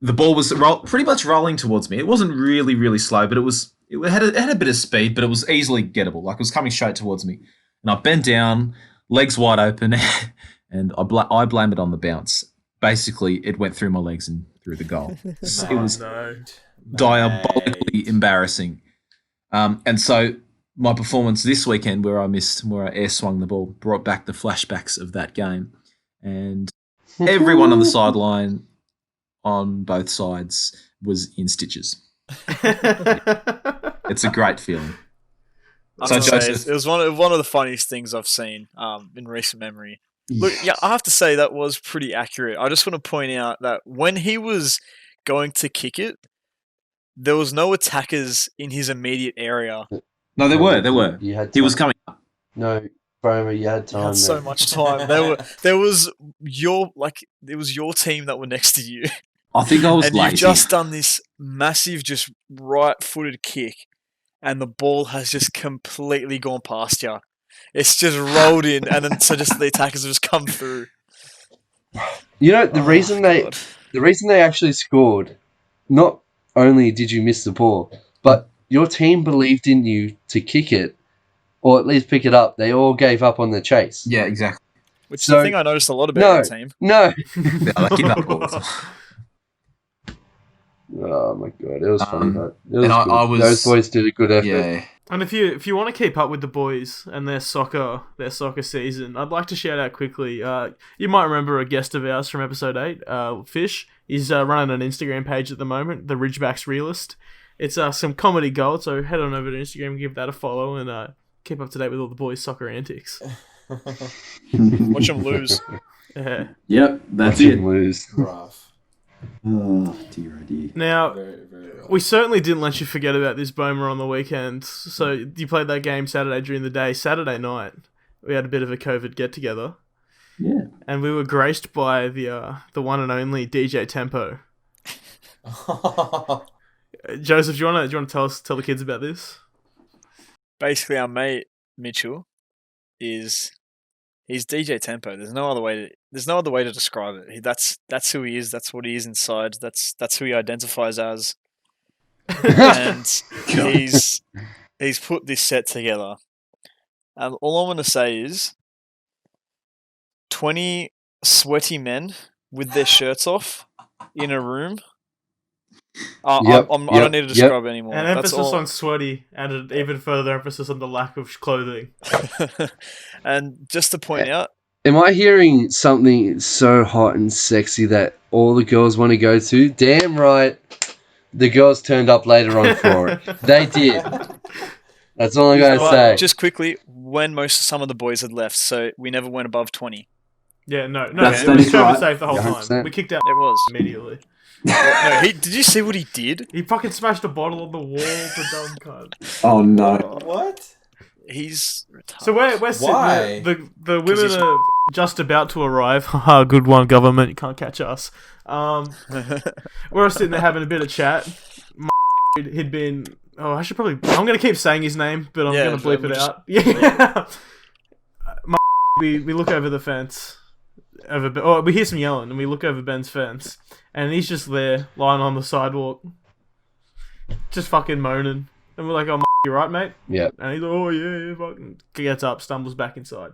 [SPEAKER 5] the ball was pretty much rolling towards me. It wasn't really, really slow, but it had a bit of speed, but it was easily gettable. Like it was coming straight towards me, and I bent down, legs wide open, and I blame it on the bounce. Basically, it went through my legs and through the goal. It was diabolically embarrassing. And so my performance this weekend, where I air swung the ball, brought back the flashbacks of that game, and everyone on the sideline on both sides was in stitches. It's a great feeling.
[SPEAKER 3] So Joseph, it was one of the funniest things I've seen in recent memory. Look, yeah, I have to say that was pretty accurate. I just want to point out that when he was going to kick it, there was no attackers in his immediate area.
[SPEAKER 5] No, there were.
[SPEAKER 4] You had
[SPEAKER 5] He was
[SPEAKER 4] time.
[SPEAKER 5] coming up.
[SPEAKER 4] No, Bowmer, you had time.
[SPEAKER 3] You had so
[SPEAKER 4] mate.
[SPEAKER 3] much time. There was your team that were next to you,
[SPEAKER 5] I think I was
[SPEAKER 3] and
[SPEAKER 5] lazy.
[SPEAKER 3] you've just done this massive, just right-footed kick, and the ball has just completely gone past you. It's just rolled in, and then so just the attackers have just come through.
[SPEAKER 4] You know, the reason they actually scored, not only did you miss the ball, but your team believed in you to kick it, or at least pick it up. They all gave up on the chase.
[SPEAKER 5] Yeah, exactly.
[SPEAKER 3] Which is the thing I noticed a lot about your team.
[SPEAKER 4] No.
[SPEAKER 5] I give up all the time.
[SPEAKER 4] Oh my god, it was funny. But it was
[SPEAKER 5] and
[SPEAKER 4] good.
[SPEAKER 5] I was,
[SPEAKER 4] Those boys did a good effort.
[SPEAKER 5] Yeah.
[SPEAKER 1] And if you want to keep up with the boys and their soccer season, I'd like to shout out quickly. You might remember a guest of ours from episode 8, Fish. He's running an Instagram page at the moment, the Ridgebacks Realist. It's some comedy gold, so head on over to Instagram and give that a follow and keep up to date with all the boys' soccer antics.
[SPEAKER 3] Watch them lose.
[SPEAKER 1] Yeah.
[SPEAKER 7] Yep, that's
[SPEAKER 4] Watch
[SPEAKER 7] it.
[SPEAKER 4] them lose.
[SPEAKER 6] Rough.
[SPEAKER 7] Oh dear, oh dear.
[SPEAKER 1] Now,
[SPEAKER 6] Very, very rough.
[SPEAKER 1] we certainly didn't let you forget about this Bowmer on the weekend. So you played that game Saturday during the day. Saturday night, we had a bit of a COVID get-together.
[SPEAKER 7] Yeah.
[SPEAKER 1] And we were graced by the one and only DJ Tempo. Joseph, do you want to tell the kids about this?
[SPEAKER 3] Basically, our mate Mitchell he's DJ Tempo. There's no other way to describe it. That's who he is. That's what he is inside. That's who he identifies as. And he's put this set together. All I'm going to say is 20 sweaty men with their shirts off in a room. I don't need to describe it anymore.
[SPEAKER 1] An emphasis on sweaty and an even further emphasis on the lack of clothing.
[SPEAKER 3] And just to point out,
[SPEAKER 4] am I hearing something so hot and sexy that all the girls want to go to? Damn right. The girls turned up later on for it. They did. That's all I'm going to say.
[SPEAKER 3] Just quickly, when some of the boys had left, so we never went above 20.
[SPEAKER 1] Yeah, no,
[SPEAKER 7] That's
[SPEAKER 1] it was
[SPEAKER 7] right.
[SPEAKER 1] safe the whole
[SPEAKER 4] 100%.
[SPEAKER 1] time. We kicked out
[SPEAKER 3] It was.
[SPEAKER 1] immediately.
[SPEAKER 3] No, did you see what he did?
[SPEAKER 1] He fucking smashed a bottle on the wall, the dumb cunt.
[SPEAKER 7] Oh no.
[SPEAKER 6] What?
[SPEAKER 3] He's retarded.
[SPEAKER 1] So we're sitting
[SPEAKER 6] Why?
[SPEAKER 1] there. The women are just about to arrive. Haha, good one, government. You can't catch us. We're sitting there having a bit of chat. He'd been... Oh, I should probably... I'm going to keep saying his name, but I'm going to bleep it out. Yeah. We look over the fence. We hear some yelling, and we look over Ben's fence, and he's just there, lying on the sidewalk, just fucking moaning. And we're like, "Oh, you right, mate?"
[SPEAKER 4] Yeah.
[SPEAKER 1] And he's like, "Oh yeah." Fucking gets up, stumbles back inside,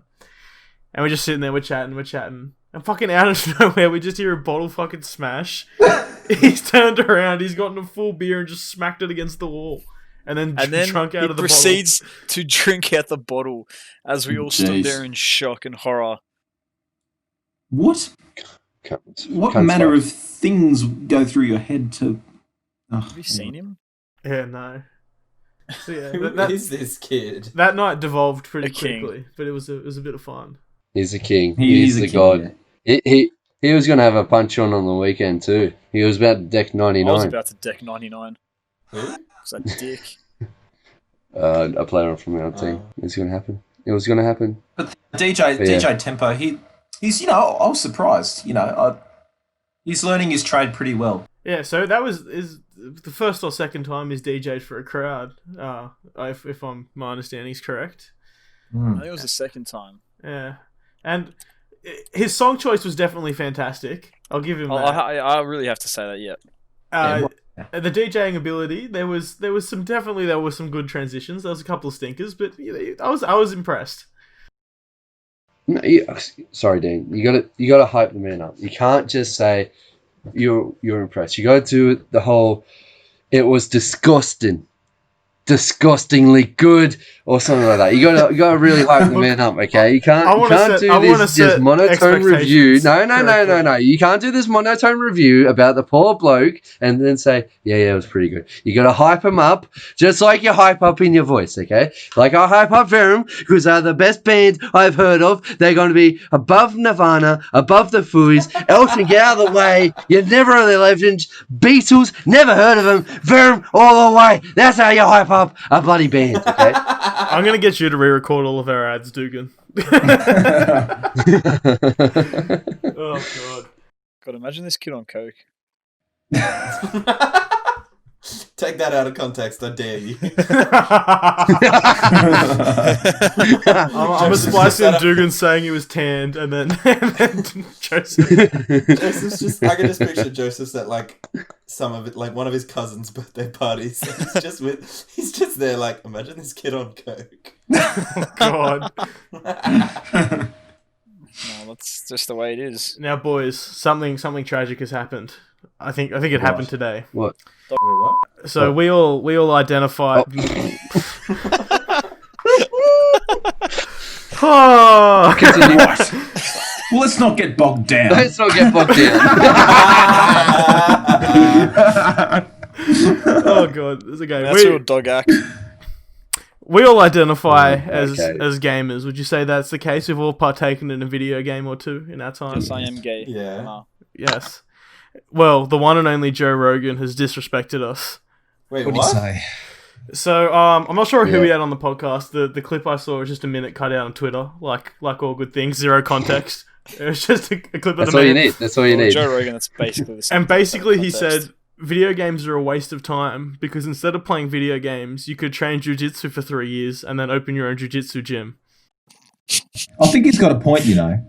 [SPEAKER 1] and we're just sitting there, we're chatting, and fucking out of nowhere, we just hear a bottle fucking smash. He's turned around, he's gotten a full beer and just smacked it against the wall. And then drunk out of the
[SPEAKER 3] proceeds to drink out the bottle as we all stood
[SPEAKER 7] Jeez.
[SPEAKER 3] there in shock and horror.
[SPEAKER 7] What
[SPEAKER 4] Can't
[SPEAKER 7] manner
[SPEAKER 4] stop.
[SPEAKER 7] of things go through your head to... Oh,
[SPEAKER 3] Have you seen him?
[SPEAKER 1] bottle. Yeah, no. So yeah,
[SPEAKER 6] Who
[SPEAKER 1] that,
[SPEAKER 6] is this kid?
[SPEAKER 1] that night devolved pretty
[SPEAKER 3] A king.
[SPEAKER 1] quickly, but it was a bit of fun.
[SPEAKER 4] He's a king.
[SPEAKER 7] He's
[SPEAKER 4] He's
[SPEAKER 7] a
[SPEAKER 4] the
[SPEAKER 7] king,
[SPEAKER 4] god.
[SPEAKER 7] yeah.
[SPEAKER 4] He was going to have a punch on the weekend too. He was about to deck
[SPEAKER 3] I was
[SPEAKER 4] 99.
[SPEAKER 3] about to deck 99.
[SPEAKER 6] Who?
[SPEAKER 3] Was that dick?
[SPEAKER 4] A player from our team. It's going to happen. It was going to happen.
[SPEAKER 5] But DJ Tempo, he's I was surprised. He's learning his trade pretty well.
[SPEAKER 1] Yeah, so that was the first or second time he's DJ'd for a crowd. If my understanding is correct.
[SPEAKER 3] I think it was the second time.
[SPEAKER 1] Yeah, and his song choice was definitely fantastic. I'll give him that.
[SPEAKER 3] I really have to say that, yeah.
[SPEAKER 1] The DJing ability, there was some good transitions. There was a couple of stinkers, but I was impressed.
[SPEAKER 4] No, sorry, Dean. You got to hype the man up. You can't just say you're impressed. You got to do the whole. It was disgustingly good, or something like that. You got to really hype the man up. Okay, you can't do this just monotone review. No. You can't do this monotone review about the poor bloke and then say, yeah, it was pretty good. You got to hype him up, just like you hype up in your voice. Okay, like I hype up Verum because they're the best band I've heard of. They're going to be above Nirvana, above the Fooey's. Elton, get out of the way. You're never really legends. Beatles, never heard of them. Verum all the way. That's how you hype up a bloody band. Okay.
[SPEAKER 1] I'm gonna get you to re-record all of our ads, Dugan. Oh god.
[SPEAKER 3] God, imagine this kid on coke.
[SPEAKER 6] Take that out of context, I dare you.
[SPEAKER 1] I'm a splicing Dooghan saying he was tanned, and then Joseph.
[SPEAKER 6] Joseph's just, I can just picture Joseph's at like some of it, like one of his cousin's birthday parties. He's just there, like, imagine this kid on coke.
[SPEAKER 1] Oh, God.
[SPEAKER 3] No, that's just the way it is.
[SPEAKER 1] Now, boys, something tragic has happened. I think it happened today.
[SPEAKER 4] What?
[SPEAKER 6] Wait, what?
[SPEAKER 1] So we all identified. Oh.
[SPEAKER 4] Continue.
[SPEAKER 7] Well, let's not get bogged down.
[SPEAKER 4] Let's not get bogged down.
[SPEAKER 1] Oh, God, it's okay.
[SPEAKER 3] That's your dog act.
[SPEAKER 1] We all identify as
[SPEAKER 4] okay.
[SPEAKER 1] gamers. Would you say that's the case? We've all partaken in a video game or two in our time.
[SPEAKER 3] Yes, I am gay.
[SPEAKER 6] Yeah.
[SPEAKER 3] No.
[SPEAKER 1] Yes. Well, the one and only Joe Rogan has disrespected us.
[SPEAKER 6] Wait,
[SPEAKER 2] What do you
[SPEAKER 6] what?
[SPEAKER 2] say?
[SPEAKER 1] So, I'm not sure who
[SPEAKER 4] Yeah.
[SPEAKER 1] we had on the podcast. The clip I saw was just a minute cut out on Twitter, like all good things, zero context. It was just a clip of
[SPEAKER 4] That's
[SPEAKER 1] the
[SPEAKER 4] all you
[SPEAKER 1] man.
[SPEAKER 4] need. That's all you
[SPEAKER 3] Well,
[SPEAKER 4] need.
[SPEAKER 3] Joe Rogan, that's basically the same.
[SPEAKER 1] And basically, he
[SPEAKER 3] context.
[SPEAKER 1] said video games are a waste of time because instead of playing video games, you could train jiu-jitsu for 3 years and then open your own jiu-jitsu gym.
[SPEAKER 7] I think he's got a point, you know.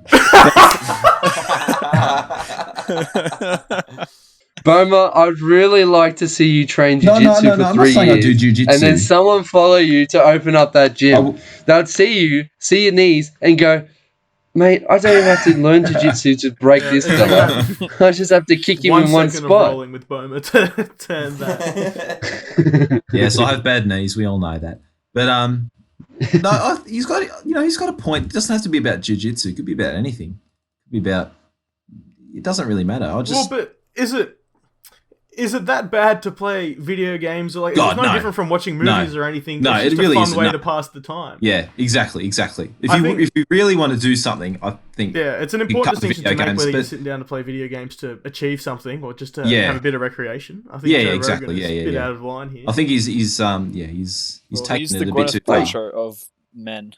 [SPEAKER 4] Bowmer, I'd really like to see you train
[SPEAKER 7] No,
[SPEAKER 4] jiu-jitsu
[SPEAKER 7] no,
[SPEAKER 4] for
[SPEAKER 7] I'm
[SPEAKER 4] 3
[SPEAKER 7] not saying I
[SPEAKER 4] years.
[SPEAKER 7] do jiu-jitsu.
[SPEAKER 4] And then someone follow you to open up that
[SPEAKER 7] I
[SPEAKER 4] gym.
[SPEAKER 7] w-
[SPEAKER 4] They'd see your knees, and go, mate, I don't even have to learn jiu-jitsu to break this fella. I just have to kick him in one
[SPEAKER 1] second of
[SPEAKER 4] spot.
[SPEAKER 1] rolling with Bowmer to turn that.
[SPEAKER 2] Yes, I have bad knees. We all know that. But no, he's got a point. It doesn't have to be about jiu-jitsu. It could be about anything. It could be about. It doesn't really matter. I just.
[SPEAKER 1] Well, but is it that bad to play video games? Or like,
[SPEAKER 2] God,
[SPEAKER 1] it's no
[SPEAKER 2] no.
[SPEAKER 1] different from watching movies or anything.
[SPEAKER 2] No,
[SPEAKER 1] it's just
[SPEAKER 2] it really
[SPEAKER 1] a fun
[SPEAKER 2] isn't,
[SPEAKER 1] way
[SPEAKER 2] no.
[SPEAKER 1] to pass the time.
[SPEAKER 2] Yeah, exactly. If
[SPEAKER 1] I
[SPEAKER 2] you
[SPEAKER 1] think-
[SPEAKER 2] if you really want to do something, I think.
[SPEAKER 1] Yeah, it's an
[SPEAKER 2] You
[SPEAKER 1] important
[SPEAKER 2] cut
[SPEAKER 1] distinction to
[SPEAKER 2] video
[SPEAKER 1] make
[SPEAKER 2] games,
[SPEAKER 1] whether you're
[SPEAKER 2] but-
[SPEAKER 1] sitting down to play video games to achieve something or just to
[SPEAKER 2] Yeah.
[SPEAKER 1] have a bit of recreation. I think
[SPEAKER 2] Yeah,
[SPEAKER 1] Joe
[SPEAKER 2] yeah,
[SPEAKER 1] Rogan
[SPEAKER 2] exactly.
[SPEAKER 1] is
[SPEAKER 2] Yeah,
[SPEAKER 1] a
[SPEAKER 2] yeah,
[SPEAKER 1] bit
[SPEAKER 2] yeah.
[SPEAKER 1] out of line here.
[SPEAKER 2] I think he's
[SPEAKER 3] Well,
[SPEAKER 2] taking
[SPEAKER 3] he's
[SPEAKER 2] it
[SPEAKER 3] the
[SPEAKER 2] a bit too
[SPEAKER 3] Gwyneth
[SPEAKER 2] far.
[SPEAKER 3] Paltrow of men.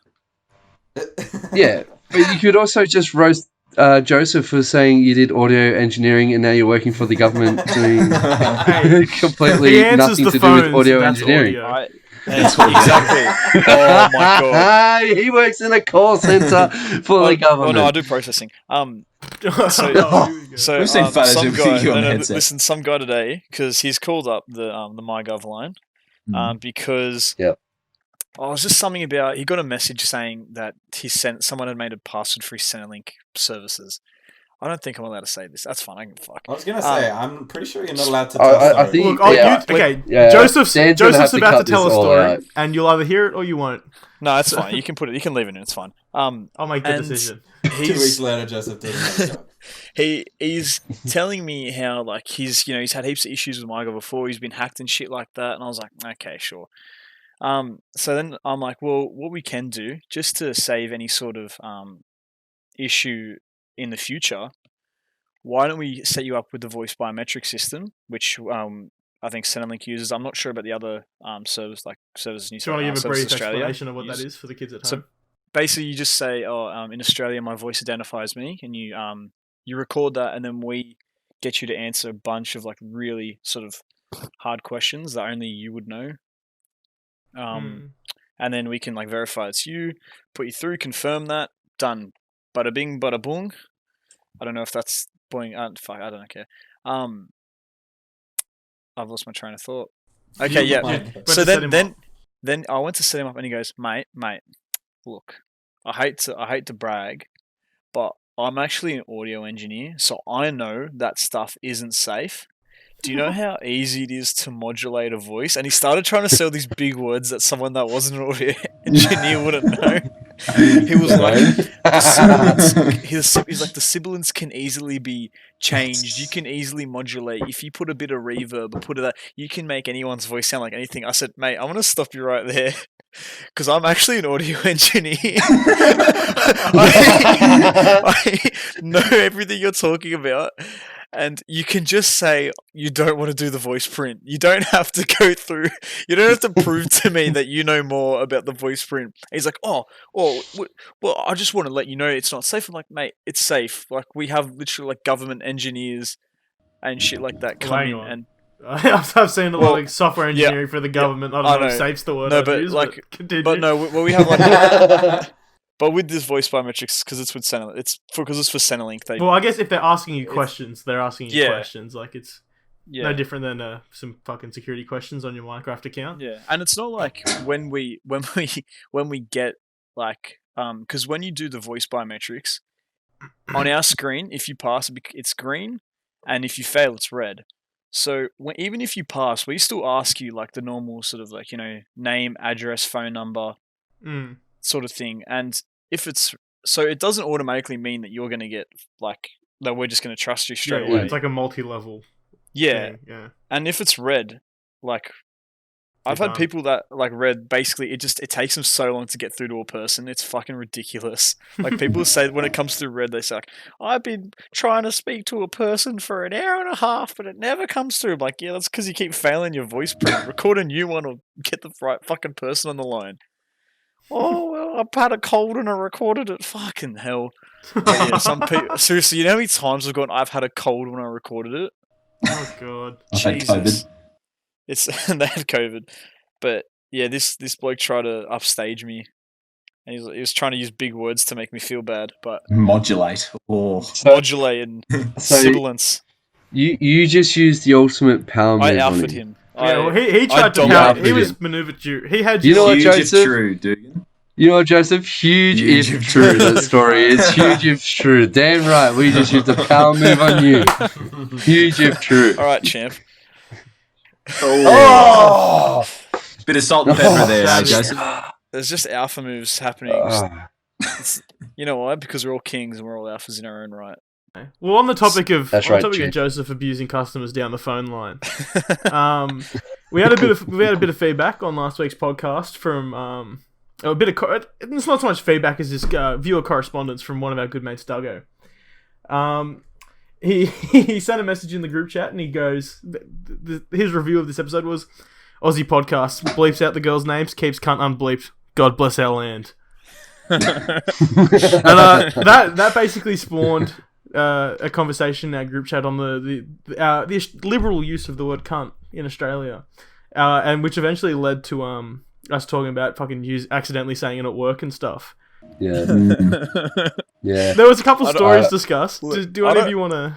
[SPEAKER 4] Yeah, but you could also just roast Joseph for saying you did audio engineering and now you're working for the government doing completely
[SPEAKER 1] He answers
[SPEAKER 4] nothing
[SPEAKER 1] the
[SPEAKER 4] to do
[SPEAKER 1] phones,
[SPEAKER 4] with audio
[SPEAKER 1] that's
[SPEAKER 4] engineering.
[SPEAKER 1] audio.
[SPEAKER 3] Right? Exactly. Oh my god.
[SPEAKER 4] He works in a call center for the
[SPEAKER 3] Oh
[SPEAKER 4] government.
[SPEAKER 3] no, I do processing.
[SPEAKER 1] Oh,
[SPEAKER 3] So-
[SPEAKER 1] here we go.
[SPEAKER 3] So
[SPEAKER 2] We've seen photos
[SPEAKER 3] some
[SPEAKER 2] of
[SPEAKER 3] guy,
[SPEAKER 2] you on the
[SPEAKER 3] no,
[SPEAKER 2] headset.
[SPEAKER 3] listen, some guy today because he's called up the MyGov line, because
[SPEAKER 4] Yep.
[SPEAKER 3] oh, it was just something about he got a message saying that someone had made a password for his Centrelink services. I don't think I'm allowed to say this. That's fine. I can fuck.
[SPEAKER 6] I was gonna say, I'm pretty sure you're not allowed to tell
[SPEAKER 4] I
[SPEAKER 6] stories.
[SPEAKER 4] think-
[SPEAKER 1] Look,
[SPEAKER 4] Yeah,
[SPEAKER 1] okay,
[SPEAKER 4] yeah,
[SPEAKER 1] Joseph's
[SPEAKER 4] Dan's gonna have to
[SPEAKER 1] about to
[SPEAKER 4] cut
[SPEAKER 1] tell a
[SPEAKER 4] this all
[SPEAKER 1] story,
[SPEAKER 4] out.
[SPEAKER 1] and you'll either hear it or you won't.
[SPEAKER 3] No, it's fine. You can put it. You can leave it in. It's fine.
[SPEAKER 1] I'll make the
[SPEAKER 3] And
[SPEAKER 1] decision.
[SPEAKER 6] 2 weeks
[SPEAKER 3] He's
[SPEAKER 6] later, Joseph doesn't know.
[SPEAKER 3] he's telling me how like he's had heaps of issues with MyGov before. He's been hacked and shit like that, and I was like, okay, sure. So then I'm like, well, what we can do just to save any sort of issue in the future, why don't we set you up with the voice biometric system, which I think Centrelink uses. I'm not sure about the other services in New
[SPEAKER 1] Do you want to give a
[SPEAKER 3] Service
[SPEAKER 1] brief
[SPEAKER 3] Australia.
[SPEAKER 1] explanation of what that
[SPEAKER 3] use-
[SPEAKER 1] is for the kids at
[SPEAKER 3] So
[SPEAKER 1] home?
[SPEAKER 3] basically, you just say, "Oh, in Australia, my voice identifies me," and you record that, and then we get you to answer a bunch of like really sort of hard questions that only you would know. And then we can like verify it's you, put you through, confirm that, done. Bada bing, bada boom. I don't know if that's boing. Fuck, I don't care. I've lost my train of thought. Okay, yeah.
[SPEAKER 1] Went
[SPEAKER 3] So
[SPEAKER 1] to set him
[SPEAKER 3] then I went to set him up, and he goes, mate, look, I hate to brag, but I'm actually an audio engineer, so I know that stuff isn't safe. Do you know how easy it is to modulate a voice? And he started trying to sell these big words that someone that wasn't an audio engineer wouldn't know. He was like, he's like, the sibilants can easily be changed. You can easily modulate. If you put a bit of reverb or put that, you can make anyone's voice sound like anything. I said, mate, I'm going to stop you right there. Because I'm actually an audio engineer. I know everything you're talking about. And you can just say you don't want to do the voice print. You don't have to go through. You don't have to prove to me that you know more about the voice print. And he's like, well, I just want to let you know it's not safe. I'm like, mate, it's safe. Like we have literally like government engineers and shit like that come
[SPEAKER 1] Hang
[SPEAKER 3] in
[SPEAKER 1] on.
[SPEAKER 3] and
[SPEAKER 1] I've seen a lot of software engineering for the government. I don't know if safe's the word I'd use, but continue.
[SPEAKER 3] But no, well, we have like... But with this voice biometrics, because it's with Centrelink, it's for Centrelink.
[SPEAKER 1] Well, I guess if they're asking you questions, they're asking you questions. Like it's no different than some fucking security questions on your Minecraft account.
[SPEAKER 3] Yeah, and it's not like when we get like because when you do the voice biometrics on our screen, if you pass, it's green, and if you fail, it's red. So even if you pass, we still ask you like the normal sort of like name, address, phone number. Sort of thing, and if it's so, it doesn't automatically mean that you're going to get like that. We're just going to trust you straight away.
[SPEAKER 1] It's like a multi-level.
[SPEAKER 3] Yeah,
[SPEAKER 1] yeah.
[SPEAKER 3] And if it's red, like I've had people that like red. Basically, it takes them so long to get through to a person. It's fucking ridiculous. Like people say when it comes through red, they say like, "I've been trying to speak to a person for an hour and a half, but it never comes through." I'm like, yeah, that's because you keep failing your voice print. Record a new one or get the right fucking person on the line. Oh, well, I've had a cold and I recorded it. Fucking hell. Yeah, some people... Seriously, you know how many times I've gone, I've had a cold when I recorded it?
[SPEAKER 1] Oh, God.
[SPEAKER 7] I've had COVID.
[SPEAKER 3] And they had COVID. But, yeah, this bloke tried to upstage me. And he was trying to use big words to make me feel bad, but...
[SPEAKER 7] Modulate.
[SPEAKER 3] Modulate and sibilance.
[SPEAKER 4] You just used the ultimate power move.
[SPEAKER 3] I alphaed him.
[SPEAKER 1] Yeah, well, he tried to power. He was maneuvered you. He had
[SPEAKER 4] you know what,
[SPEAKER 5] Huge
[SPEAKER 4] Joseph?
[SPEAKER 5] If true, Dugan.
[SPEAKER 4] You know what, Joseph? Huge if true. That story is huge if true. Damn right. We just used a power move on you. Huge if true.
[SPEAKER 3] All right, champ.
[SPEAKER 4] Oh!
[SPEAKER 5] Bit of salt and pepper there, Joseph.
[SPEAKER 3] There's just alpha moves happening. You know why? Because we're all kings and we're all alphas in our own right.
[SPEAKER 1] Well, on the topic of
[SPEAKER 4] Champ.
[SPEAKER 1] Joseph abusing customers down the phone line, we had a bit of feedback on last week's podcast from it's not so much feedback as this viewer correspondence from one of our good mates, Duggo. He sent a message in the group chat and he goes, his review of this episode was Aussie podcast bleeps out the girls' names, keeps cunt unbleeped. God bless our land. And that basically spawned a conversation in our group chat on the liberal use of the word cunt in Australia, and which eventually led to us talking about fucking accidentally saying it at work and stuff.
[SPEAKER 4] Yeah. Yeah.
[SPEAKER 1] There was a couple stories discussed. Do any of you want to...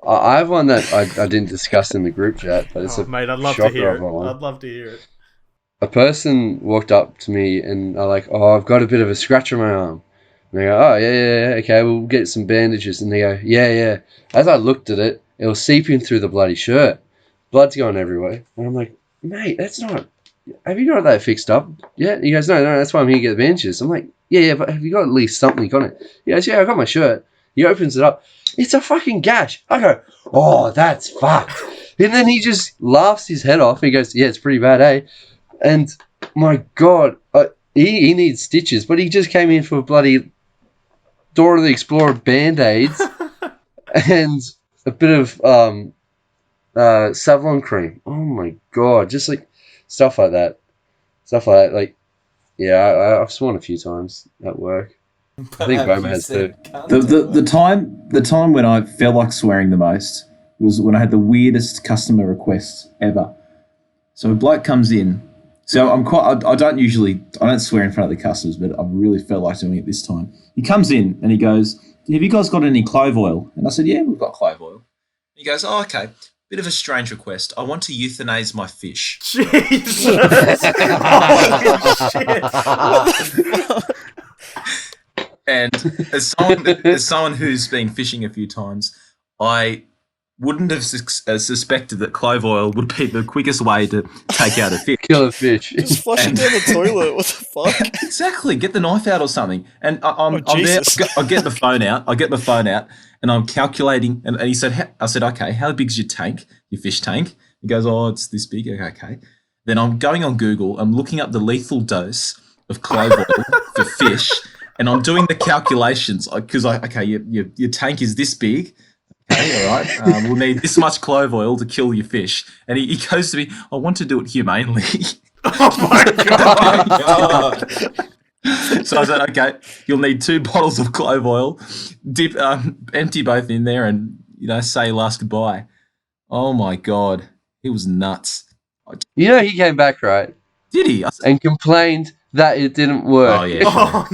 [SPEAKER 4] I have one that I didn't discuss in the group chat, but it's
[SPEAKER 1] mate, I'd love to hear it. I'd love to hear it.
[SPEAKER 4] A person walked up to me and are like, "Oh, I've got a bit of a scratch on my arm." And I go, "Oh, yeah, okay, we'll get some bandages." And they go, yeah. As I looked at it, it was seeping through the bloody shirt. Blood's going everywhere. And I'm like, "Mate, that's not... Have you got that fixed up?" Yeah. He goes, No, that's why I'm here to get the bandages. I'm like, yeah, but have you got at least something on it? He goes, "Yeah, I got my shirt." He opens it up. It's a fucking gash. I go, "Oh, that's fucked." And then he just laughs his head off. He goes, "Yeah, it's pretty bad, eh?" And my God, he needs stitches, but he just came in for bloody Dora the Explorer band-aids and a bit of Savlon cream. Oh my God, just like stuff like that. Like, yeah, I've sworn a few times at work. I think Bowmer has too.
[SPEAKER 7] The time when I felt like swearing the most was when I had the weirdest customer request ever. So a bloke comes in. So I don't swear in front of the customers, but I really felt like doing it this time. He comes in and he goes, "Have you guys got any clove oil?" And I said, "Yeah, we've got clove oil." He goes, "Oh, okay. Bit of a strange request. I want to euthanize my fish."
[SPEAKER 1] Jesus!
[SPEAKER 7] And as someone who's been fishing a few times, I wouldn't have suspected that clove oil would be the quickest way to take out a fish.
[SPEAKER 4] Kill a fish.
[SPEAKER 3] Just flush it down the toilet. What the fuck?
[SPEAKER 7] Exactly. Get the knife out or something. And I'm there. I get the phone out, and I'm calculating. And he said, I said, "Okay, how big's your tank, your fish tank?" He goes, "Oh, it's this big." Okay. Then I'm going on Google. I'm looking up the lethal dose of clove oil for fish, and I'm doing the calculations because your tank is this big. Okay, all right. We'll need this much clove oil to kill your fish. And he goes to me, "I want to do it humanely."
[SPEAKER 1] Oh my God.
[SPEAKER 7] So I said, "Okay, you'll need 2 bottles of clove oil, empty both in there, and say last goodbye." Oh my God.
[SPEAKER 2] He was nuts.
[SPEAKER 4] You know, he came back, right?
[SPEAKER 2] Did he?
[SPEAKER 4] And complained that it didn't work.
[SPEAKER 2] Oh yeah.
[SPEAKER 1] Oh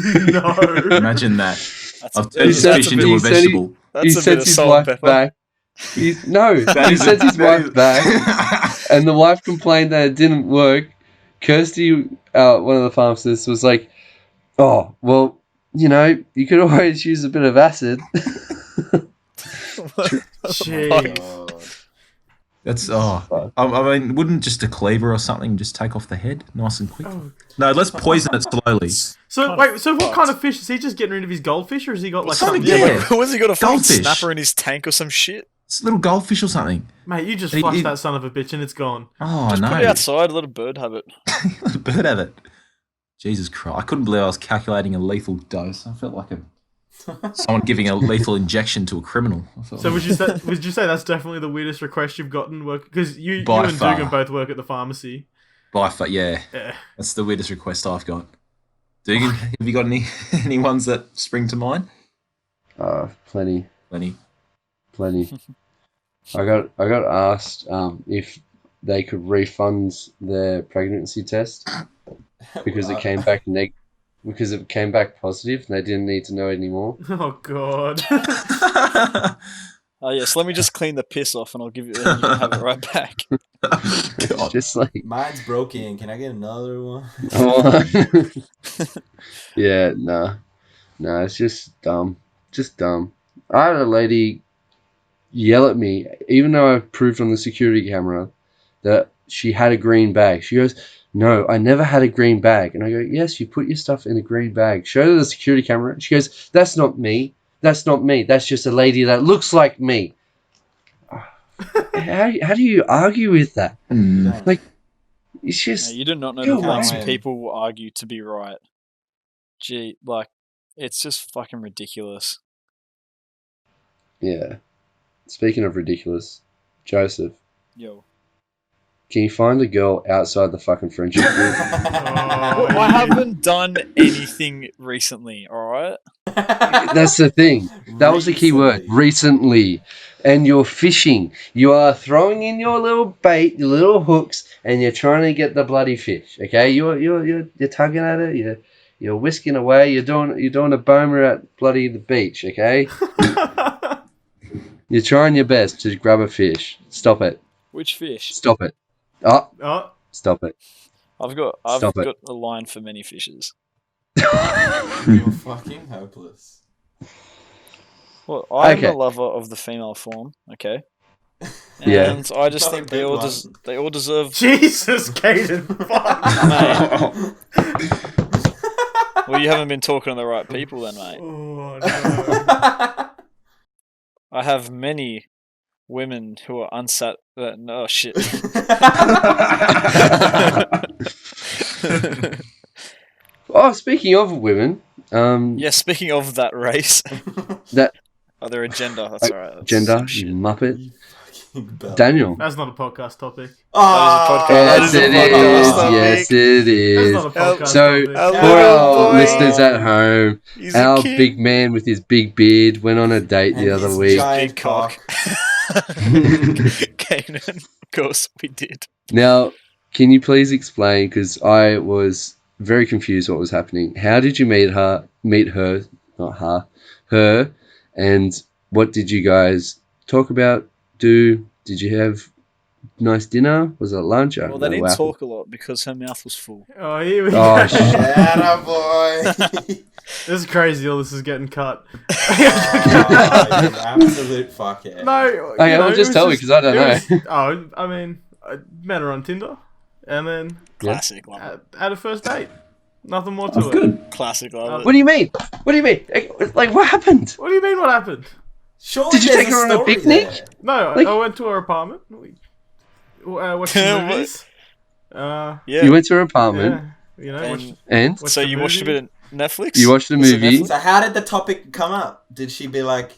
[SPEAKER 1] no!
[SPEAKER 2] Imagine that.
[SPEAKER 3] That's
[SPEAKER 2] I've turned his fish into a vegetable.
[SPEAKER 4] He sent his wife back. He sent his wife back, and the wife complained that it didn't work. Kirsty, one of the pharmacists, was like, "Oh, well, you know, you could always use a bit of acid."
[SPEAKER 1] Jeez.
[SPEAKER 2] That's I mean, wouldn't just a cleaver or something just take off the head nice and quick? No, let's poison it slowly.
[SPEAKER 1] So wait, so what kind of fish is he just getting rid of his goldfish, or has he got like
[SPEAKER 2] Something,
[SPEAKER 1] something?
[SPEAKER 2] yeah.
[SPEAKER 3] Was he got a fucking
[SPEAKER 2] Goldfish.
[SPEAKER 3] snapper in his tank or some shit?
[SPEAKER 2] It's a little goldfish or something.
[SPEAKER 1] Mate, you just
[SPEAKER 2] He-
[SPEAKER 1] flushed
[SPEAKER 2] he-
[SPEAKER 1] that son of a bitch and it's gone.
[SPEAKER 2] Oh
[SPEAKER 3] Just
[SPEAKER 2] no!
[SPEAKER 3] put it outside, let a bird have it.
[SPEAKER 2] Let a bird have it. Jesus Christ! I couldn't believe I was calculating a lethal dose. I felt like someone giving a lethal injection to a criminal.
[SPEAKER 1] So would you say that's definitely the weirdest request you've gotten? Because you
[SPEAKER 2] By
[SPEAKER 1] and
[SPEAKER 2] far.
[SPEAKER 1] Dooghan both work at the pharmacy.
[SPEAKER 2] By far, yeah.
[SPEAKER 1] Yeah.
[SPEAKER 2] That's the weirdest request I've got. Dooghan, have you got any ones that spring to mind?
[SPEAKER 4] Plenty.
[SPEAKER 2] Plenty.
[SPEAKER 4] I got asked if they could refund their pregnancy test because it came back positive and they didn't need to know anymore.
[SPEAKER 1] Oh god.
[SPEAKER 3] Oh yes, let me just clean the piss off and I'll give you. And you can have it right back.
[SPEAKER 4] It's just like,
[SPEAKER 6] Mine's broken. Can I get another one?
[SPEAKER 4] yeah, no, it's just dumb. I had a lady yell at me, even though I proved on the security camera that she had a green bag. She goes, "No, I never had a green bag." And I go, "Yes, you put your stuff in a green bag. Show her the security camera." She goes, "That's not me. That's not me. That's just a lady that looks like me." How do you argue with that? Like, it's just...
[SPEAKER 3] Yeah, you do not know
[SPEAKER 4] Go
[SPEAKER 3] the lengths
[SPEAKER 6] on.
[SPEAKER 3] people will argue to be right. Gee, like, it's just fucking ridiculous.
[SPEAKER 4] Yeah. Speaking of ridiculous, Joseph,
[SPEAKER 3] Yo.
[SPEAKER 4] can you find a girl outside the fucking friendship group?
[SPEAKER 3] Well, I haven't done anything recently, alright?
[SPEAKER 4] That's the thing. That was the key word. Recently. And you're fishing. You are throwing in your little bait, your little hooks, and you're trying to get the bloody fish. Okay? You're tugging at it, you're whisking away, you're doing a Bowmer at bloody the beach, okay? You're trying your best to grab a fish. Stop it.
[SPEAKER 3] Which fish?
[SPEAKER 4] Stop it. Oh,
[SPEAKER 1] Oh,
[SPEAKER 4] stop it.
[SPEAKER 3] I've got
[SPEAKER 4] Stop it.
[SPEAKER 3] a line for many fishes.
[SPEAKER 6] You're fucking hopeless.
[SPEAKER 3] Well, I'm
[SPEAKER 4] Okay.
[SPEAKER 3] a lover of the female form, okay?
[SPEAKER 4] Yeah.
[SPEAKER 3] And I just
[SPEAKER 6] Not a
[SPEAKER 3] think
[SPEAKER 6] good one.
[SPEAKER 3] they all deserve.
[SPEAKER 1] Jesus, Kaden. Fuck.
[SPEAKER 3] Well, you haven't been talking to the right people then, mate.
[SPEAKER 1] Oh, no.
[SPEAKER 3] I have many women who are unsat. Oh shit.
[SPEAKER 4] Oh, speaking of women,
[SPEAKER 3] Yeah, speaking of that race,
[SPEAKER 4] that
[SPEAKER 3] oh, they're a gender. That's alright. That's
[SPEAKER 4] gender,
[SPEAKER 3] some shit.
[SPEAKER 4] you muppet.
[SPEAKER 6] You fucking bell.
[SPEAKER 4] Daniel.
[SPEAKER 1] That's not a podcast topic.
[SPEAKER 6] Oh,
[SPEAKER 4] Yes,
[SPEAKER 3] That
[SPEAKER 4] it
[SPEAKER 3] is a
[SPEAKER 4] is.
[SPEAKER 3] podcast
[SPEAKER 4] Yes,
[SPEAKER 3] topic.
[SPEAKER 4] it
[SPEAKER 1] That's
[SPEAKER 4] is.
[SPEAKER 1] not a podcast
[SPEAKER 4] So,
[SPEAKER 1] topic.
[SPEAKER 3] Hello,
[SPEAKER 4] for our
[SPEAKER 3] boy.
[SPEAKER 4] listeners at home,
[SPEAKER 3] He's a
[SPEAKER 4] our
[SPEAKER 3] king.
[SPEAKER 4] big man with his big beard went on a date the
[SPEAKER 6] And
[SPEAKER 4] other
[SPEAKER 6] his
[SPEAKER 4] week.
[SPEAKER 6] giant
[SPEAKER 3] Big cock.
[SPEAKER 6] cock.
[SPEAKER 3] Kaden, of course we did.
[SPEAKER 4] Now, can you please explain? Because I was very confused what was happening. How did you meet her? Not her. And what did you guys talk about? Did you have nice dinner? Was it lunch? I
[SPEAKER 3] Well,
[SPEAKER 4] don't
[SPEAKER 3] they
[SPEAKER 4] know
[SPEAKER 3] didn't
[SPEAKER 4] what happened.
[SPEAKER 3] talk a lot because her mouth was full.
[SPEAKER 1] Oh, here we
[SPEAKER 4] Oh,
[SPEAKER 1] go.
[SPEAKER 4] shit.
[SPEAKER 6] Yeah, boy.
[SPEAKER 1] This is crazy. All this is getting cut.
[SPEAKER 6] Oh, you absolute fuckhead.
[SPEAKER 1] No,
[SPEAKER 4] Okay, I'll just tell you because I don't know.
[SPEAKER 1] Oh, I mean, I met her on Tinder, and then
[SPEAKER 3] Classic, love
[SPEAKER 1] had a first date. Nothing more to
[SPEAKER 2] That's
[SPEAKER 1] it.
[SPEAKER 2] good.
[SPEAKER 3] it. Classic, love it.
[SPEAKER 4] What do you mean? Like, what happened?
[SPEAKER 1] What do you mean? What happened?
[SPEAKER 6] Surely
[SPEAKER 4] Did you
[SPEAKER 6] there's
[SPEAKER 4] take her on a
[SPEAKER 6] story
[SPEAKER 4] picnic?
[SPEAKER 6] there.
[SPEAKER 1] No,
[SPEAKER 4] Like-
[SPEAKER 1] I went to her apartment. We watched some movies.
[SPEAKER 3] Yeah.
[SPEAKER 4] You went to her apartment
[SPEAKER 1] Yeah, you know,
[SPEAKER 3] And-
[SPEAKER 4] and
[SPEAKER 1] watched
[SPEAKER 3] so
[SPEAKER 1] the
[SPEAKER 3] you watched a
[SPEAKER 1] movie.
[SPEAKER 3] bit of Netflix?
[SPEAKER 4] you watched the
[SPEAKER 3] Was it
[SPEAKER 4] movie.
[SPEAKER 3] Netflix?
[SPEAKER 6] So how did the topic come up? Did she be like,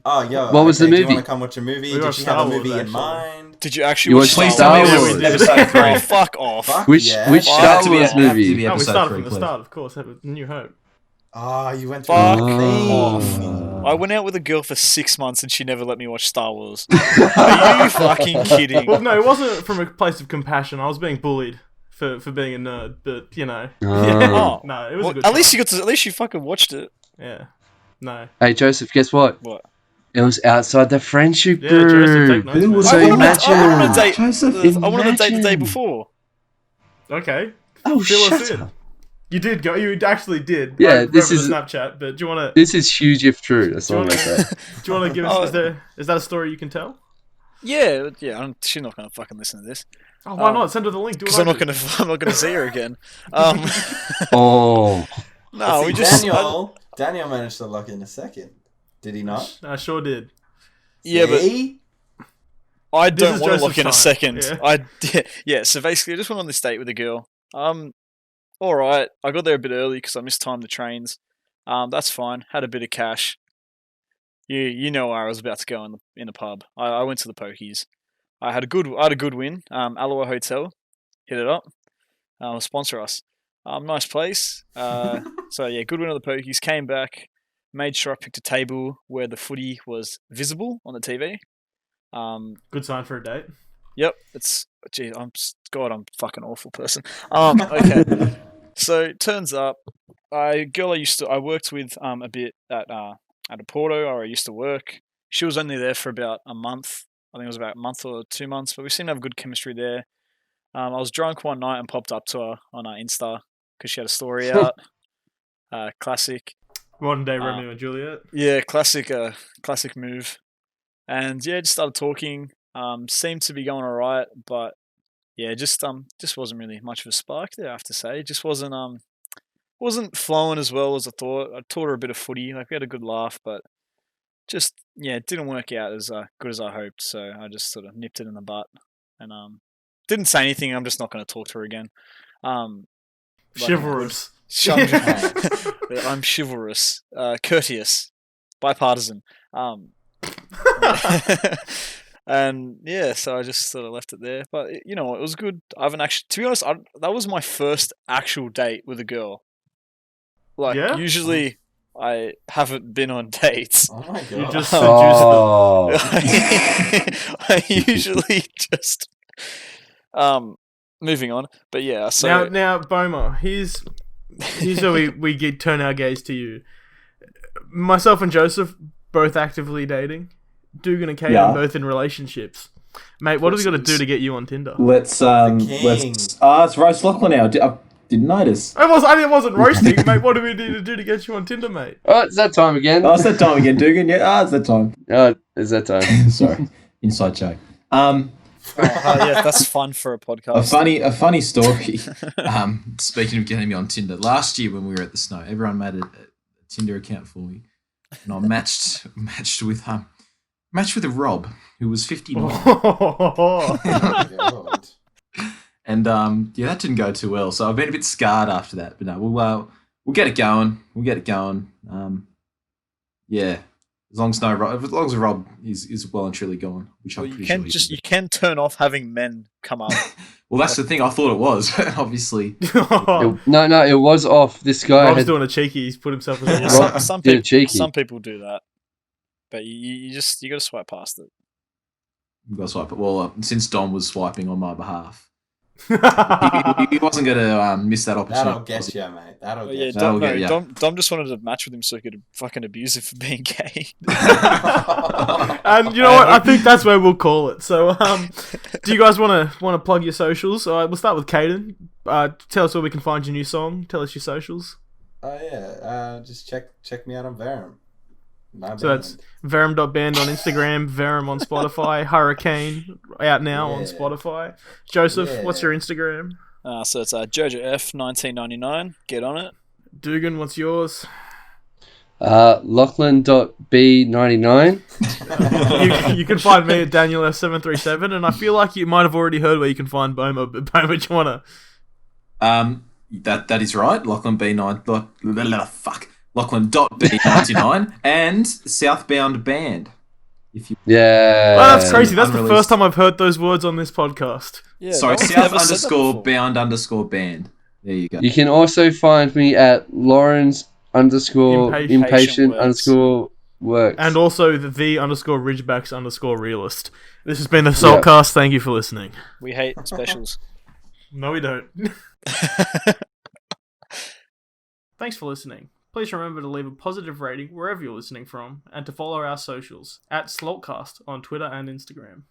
[SPEAKER 6] "Oh, yo,
[SPEAKER 4] What was the
[SPEAKER 6] do you
[SPEAKER 4] movie?
[SPEAKER 6] want to come watch a movie?"
[SPEAKER 1] We
[SPEAKER 6] Did
[SPEAKER 1] watched
[SPEAKER 6] she have
[SPEAKER 1] Star
[SPEAKER 6] a
[SPEAKER 1] Wars,
[SPEAKER 6] movie in
[SPEAKER 1] actually.
[SPEAKER 6] mind?
[SPEAKER 3] Did you actually
[SPEAKER 4] You
[SPEAKER 3] watch
[SPEAKER 4] watched
[SPEAKER 3] Star
[SPEAKER 4] Star
[SPEAKER 3] Wars?
[SPEAKER 4] Wars.
[SPEAKER 1] We did.
[SPEAKER 2] Episode 3.
[SPEAKER 3] Oh, fuck off.
[SPEAKER 6] Fuck
[SPEAKER 4] Which
[SPEAKER 6] yeah.
[SPEAKER 4] which
[SPEAKER 3] Fuck
[SPEAKER 4] Star
[SPEAKER 3] yeah.
[SPEAKER 4] Wars movie?
[SPEAKER 2] be
[SPEAKER 1] No, we
[SPEAKER 2] episode
[SPEAKER 1] started
[SPEAKER 2] 3,
[SPEAKER 1] from the
[SPEAKER 2] please.
[SPEAKER 1] start, of course. New Hope.
[SPEAKER 6] Oh, you went through
[SPEAKER 3] Fuck
[SPEAKER 6] the
[SPEAKER 4] Oh.
[SPEAKER 6] thing.
[SPEAKER 3] I went out with a girl for 6 months and she never let me watch Star Wars. Are you fucking kidding?
[SPEAKER 1] Well, no, it wasn't from a place of compassion. I was being bullied for being a nerd, but you know.
[SPEAKER 3] Oh.
[SPEAKER 1] No, it was
[SPEAKER 3] Well,
[SPEAKER 1] a good
[SPEAKER 3] at least
[SPEAKER 1] time.
[SPEAKER 3] at least you fucking watched it.
[SPEAKER 1] Yeah. No.
[SPEAKER 4] Hey, Joseph, guess what?
[SPEAKER 3] What?
[SPEAKER 4] It was outside the friendship
[SPEAKER 1] Yeah, Joseph,
[SPEAKER 4] group.
[SPEAKER 1] take notes,
[SPEAKER 7] Who
[SPEAKER 1] mate.
[SPEAKER 7] was
[SPEAKER 4] So
[SPEAKER 3] I wanted
[SPEAKER 4] imagine.
[SPEAKER 3] I wanted to date.
[SPEAKER 7] Joseph,
[SPEAKER 3] I wanted to date the day
[SPEAKER 4] imagine.
[SPEAKER 3] before.
[SPEAKER 1] Okay.
[SPEAKER 4] Oh,
[SPEAKER 1] Fill us
[SPEAKER 4] shut
[SPEAKER 1] in.
[SPEAKER 4] up.
[SPEAKER 1] You did go. You actually did.
[SPEAKER 4] Yeah,
[SPEAKER 1] I remember
[SPEAKER 4] this
[SPEAKER 1] the
[SPEAKER 4] is-
[SPEAKER 1] Snapchat. But do you want to?
[SPEAKER 4] This is huge if true. That's all I'm going to say.
[SPEAKER 1] Do you want to give us? Is that a story you can tell?
[SPEAKER 3] Yeah. She's not gonna fucking listen to this
[SPEAKER 1] Oh, why not? Send her the link. Do
[SPEAKER 3] because
[SPEAKER 1] what
[SPEAKER 3] I'm
[SPEAKER 1] I
[SPEAKER 3] not
[SPEAKER 1] did.
[SPEAKER 3] gonna see her again.
[SPEAKER 4] Oh.
[SPEAKER 3] No,
[SPEAKER 6] See,
[SPEAKER 3] we just
[SPEAKER 6] Daniel managed to lock in a second. Did he not?
[SPEAKER 1] I sure did.
[SPEAKER 3] Yeah, but
[SPEAKER 6] See?
[SPEAKER 3] I
[SPEAKER 1] This
[SPEAKER 3] don't
[SPEAKER 1] is
[SPEAKER 3] want to look
[SPEAKER 1] Joseph's
[SPEAKER 3] in a
[SPEAKER 1] time.
[SPEAKER 3] second. Yeah. So basically, I just went on this date with a girl. All right. I got there a bit early because I missed the trains. That's fine. Had a bit of cash. You know where I was about to go in the pub. I went to the pokies. I had a good win. Aloha Hotel, hit it up. Sponsor us. Nice place. So yeah, good win on the pokies. Came back, made sure I picked a table where the footy was visible on the TV.
[SPEAKER 1] Good sign for a date.
[SPEAKER 3] Yep, I'm fucking awful person. Okay. So turns up, I worked with a bit at a Porto where I used to work. She was only there for about a month. I think it was about a month or 2 months, but we seemed to have good chemistry there. I was drunk one night and popped up to her on our Insta because she had a story out. Classic.
[SPEAKER 1] Modern day Romeo and Juliet.
[SPEAKER 3] Yeah, classic move. And yeah, just started talking. Seemed to be going alright, but yeah, just wasn't really much of a spark there. I have to say, it just wasn't flowing as well as I thought. I taught her a bit of footy. Like we had a good laugh, but just it didn't work out as good as I hoped. So I just sort of nipped it in the butt and didn't say anything. I'm just not going to talk to her again.
[SPEAKER 1] Chivalrous.
[SPEAKER 3] I'm chivalrous, courteous, bipartisan. And yeah, so I just sort of left it there. But you know, it was good. I haven't actually, to be honest, that was my first actual date with a girl. Like usually, I haven't been on dates.
[SPEAKER 6] Oh my god!
[SPEAKER 1] You just seduced
[SPEAKER 3] I usually just moving on. But yeah, so
[SPEAKER 1] now Bowmer, here's where we turn our gaze to you. Myself and Joseph both actively dating. Dooghan and Kaden both in relationships. Mate, what have we got to do to get you on Tinder?
[SPEAKER 7] Let's it's Roast Lachlan now. I didn't notice.
[SPEAKER 1] I wasn't roasting, mate. What do we need to do to get you on Tinder, mate?
[SPEAKER 4] Oh, it's that time again.
[SPEAKER 7] Oh, it's that time again, Dugan. Yeah, it's that time.
[SPEAKER 4] Oh, it's that time.
[SPEAKER 7] Sorry, inside joke.
[SPEAKER 3] yeah, that's fun for a podcast.
[SPEAKER 7] A funny story. Speaking of getting me on Tinder, last year when we were at the snow, everyone made a Tinder account for me, and I matched with a Rob who was 59.
[SPEAKER 6] Oh my god.
[SPEAKER 7] And that didn't go too well. So I've been a bit scarred after that. But no, we'll get it going. Yeah, as long as Rob is well and truly gone, which I'm pretty sure.
[SPEAKER 3] You can turn off having men come up.
[SPEAKER 7] Well, that's the thing. I thought it was obviously.
[SPEAKER 4] No, it was off. This guy
[SPEAKER 1] Rob's
[SPEAKER 4] had
[SPEAKER 1] doing a cheeky. He's put himself as a
[SPEAKER 4] Rob
[SPEAKER 3] some
[SPEAKER 4] did cheeky.
[SPEAKER 3] Some people do that, but you got to swipe past it.
[SPEAKER 7] You got to swipe it. Well, since Dom was swiping on my behalf. he wasn't going to miss that opportunity.
[SPEAKER 6] That'll get you, mate. That'll get you.
[SPEAKER 7] That'll get ya.
[SPEAKER 3] Dom just wanted to match with him so he could fucking abuse him for being gay.
[SPEAKER 1] And you know what? I think that's where we'll call it. So, do you guys want to plug your socials? We'll start with Kaden. Tell us where we can find your new song. Tell us your socials.
[SPEAKER 6] Oh yeah, just check me out on Verum.
[SPEAKER 1] So that's verum.band on Instagram, Verum on Spotify, Hurricane out now on Spotify. Joseph, what's your Instagram?
[SPEAKER 3] So it's JojoF1999. Get on it.
[SPEAKER 1] Dooghan, what's yours?
[SPEAKER 4] Lachlan.B99.
[SPEAKER 1] you can find me at DanielS737, and I feel like you might have already heard where you can find Bowmer, but Bowmer, do you want
[SPEAKER 7] to... That is right. Lachlan B9... Fuck. Lachlan.B99 and Southbound Band.
[SPEAKER 4] Yeah.
[SPEAKER 1] Oh, that's crazy. That's the first time I've heard those words on this podcast.
[SPEAKER 3] Yeah,
[SPEAKER 7] sorry, South_bound_band. There you go.
[SPEAKER 4] You can also find me at Lawrence_impatient_ Works.
[SPEAKER 1] And also the _Ridgebacks_realist. This has been the Slalt Cast. Thank you for listening.
[SPEAKER 3] We hate specials.
[SPEAKER 1] No, we don't. Thanks for listening. Please remember to leave a positive rating wherever you're listening from, and to follow our socials at Slalt Cast on Twitter and Instagram.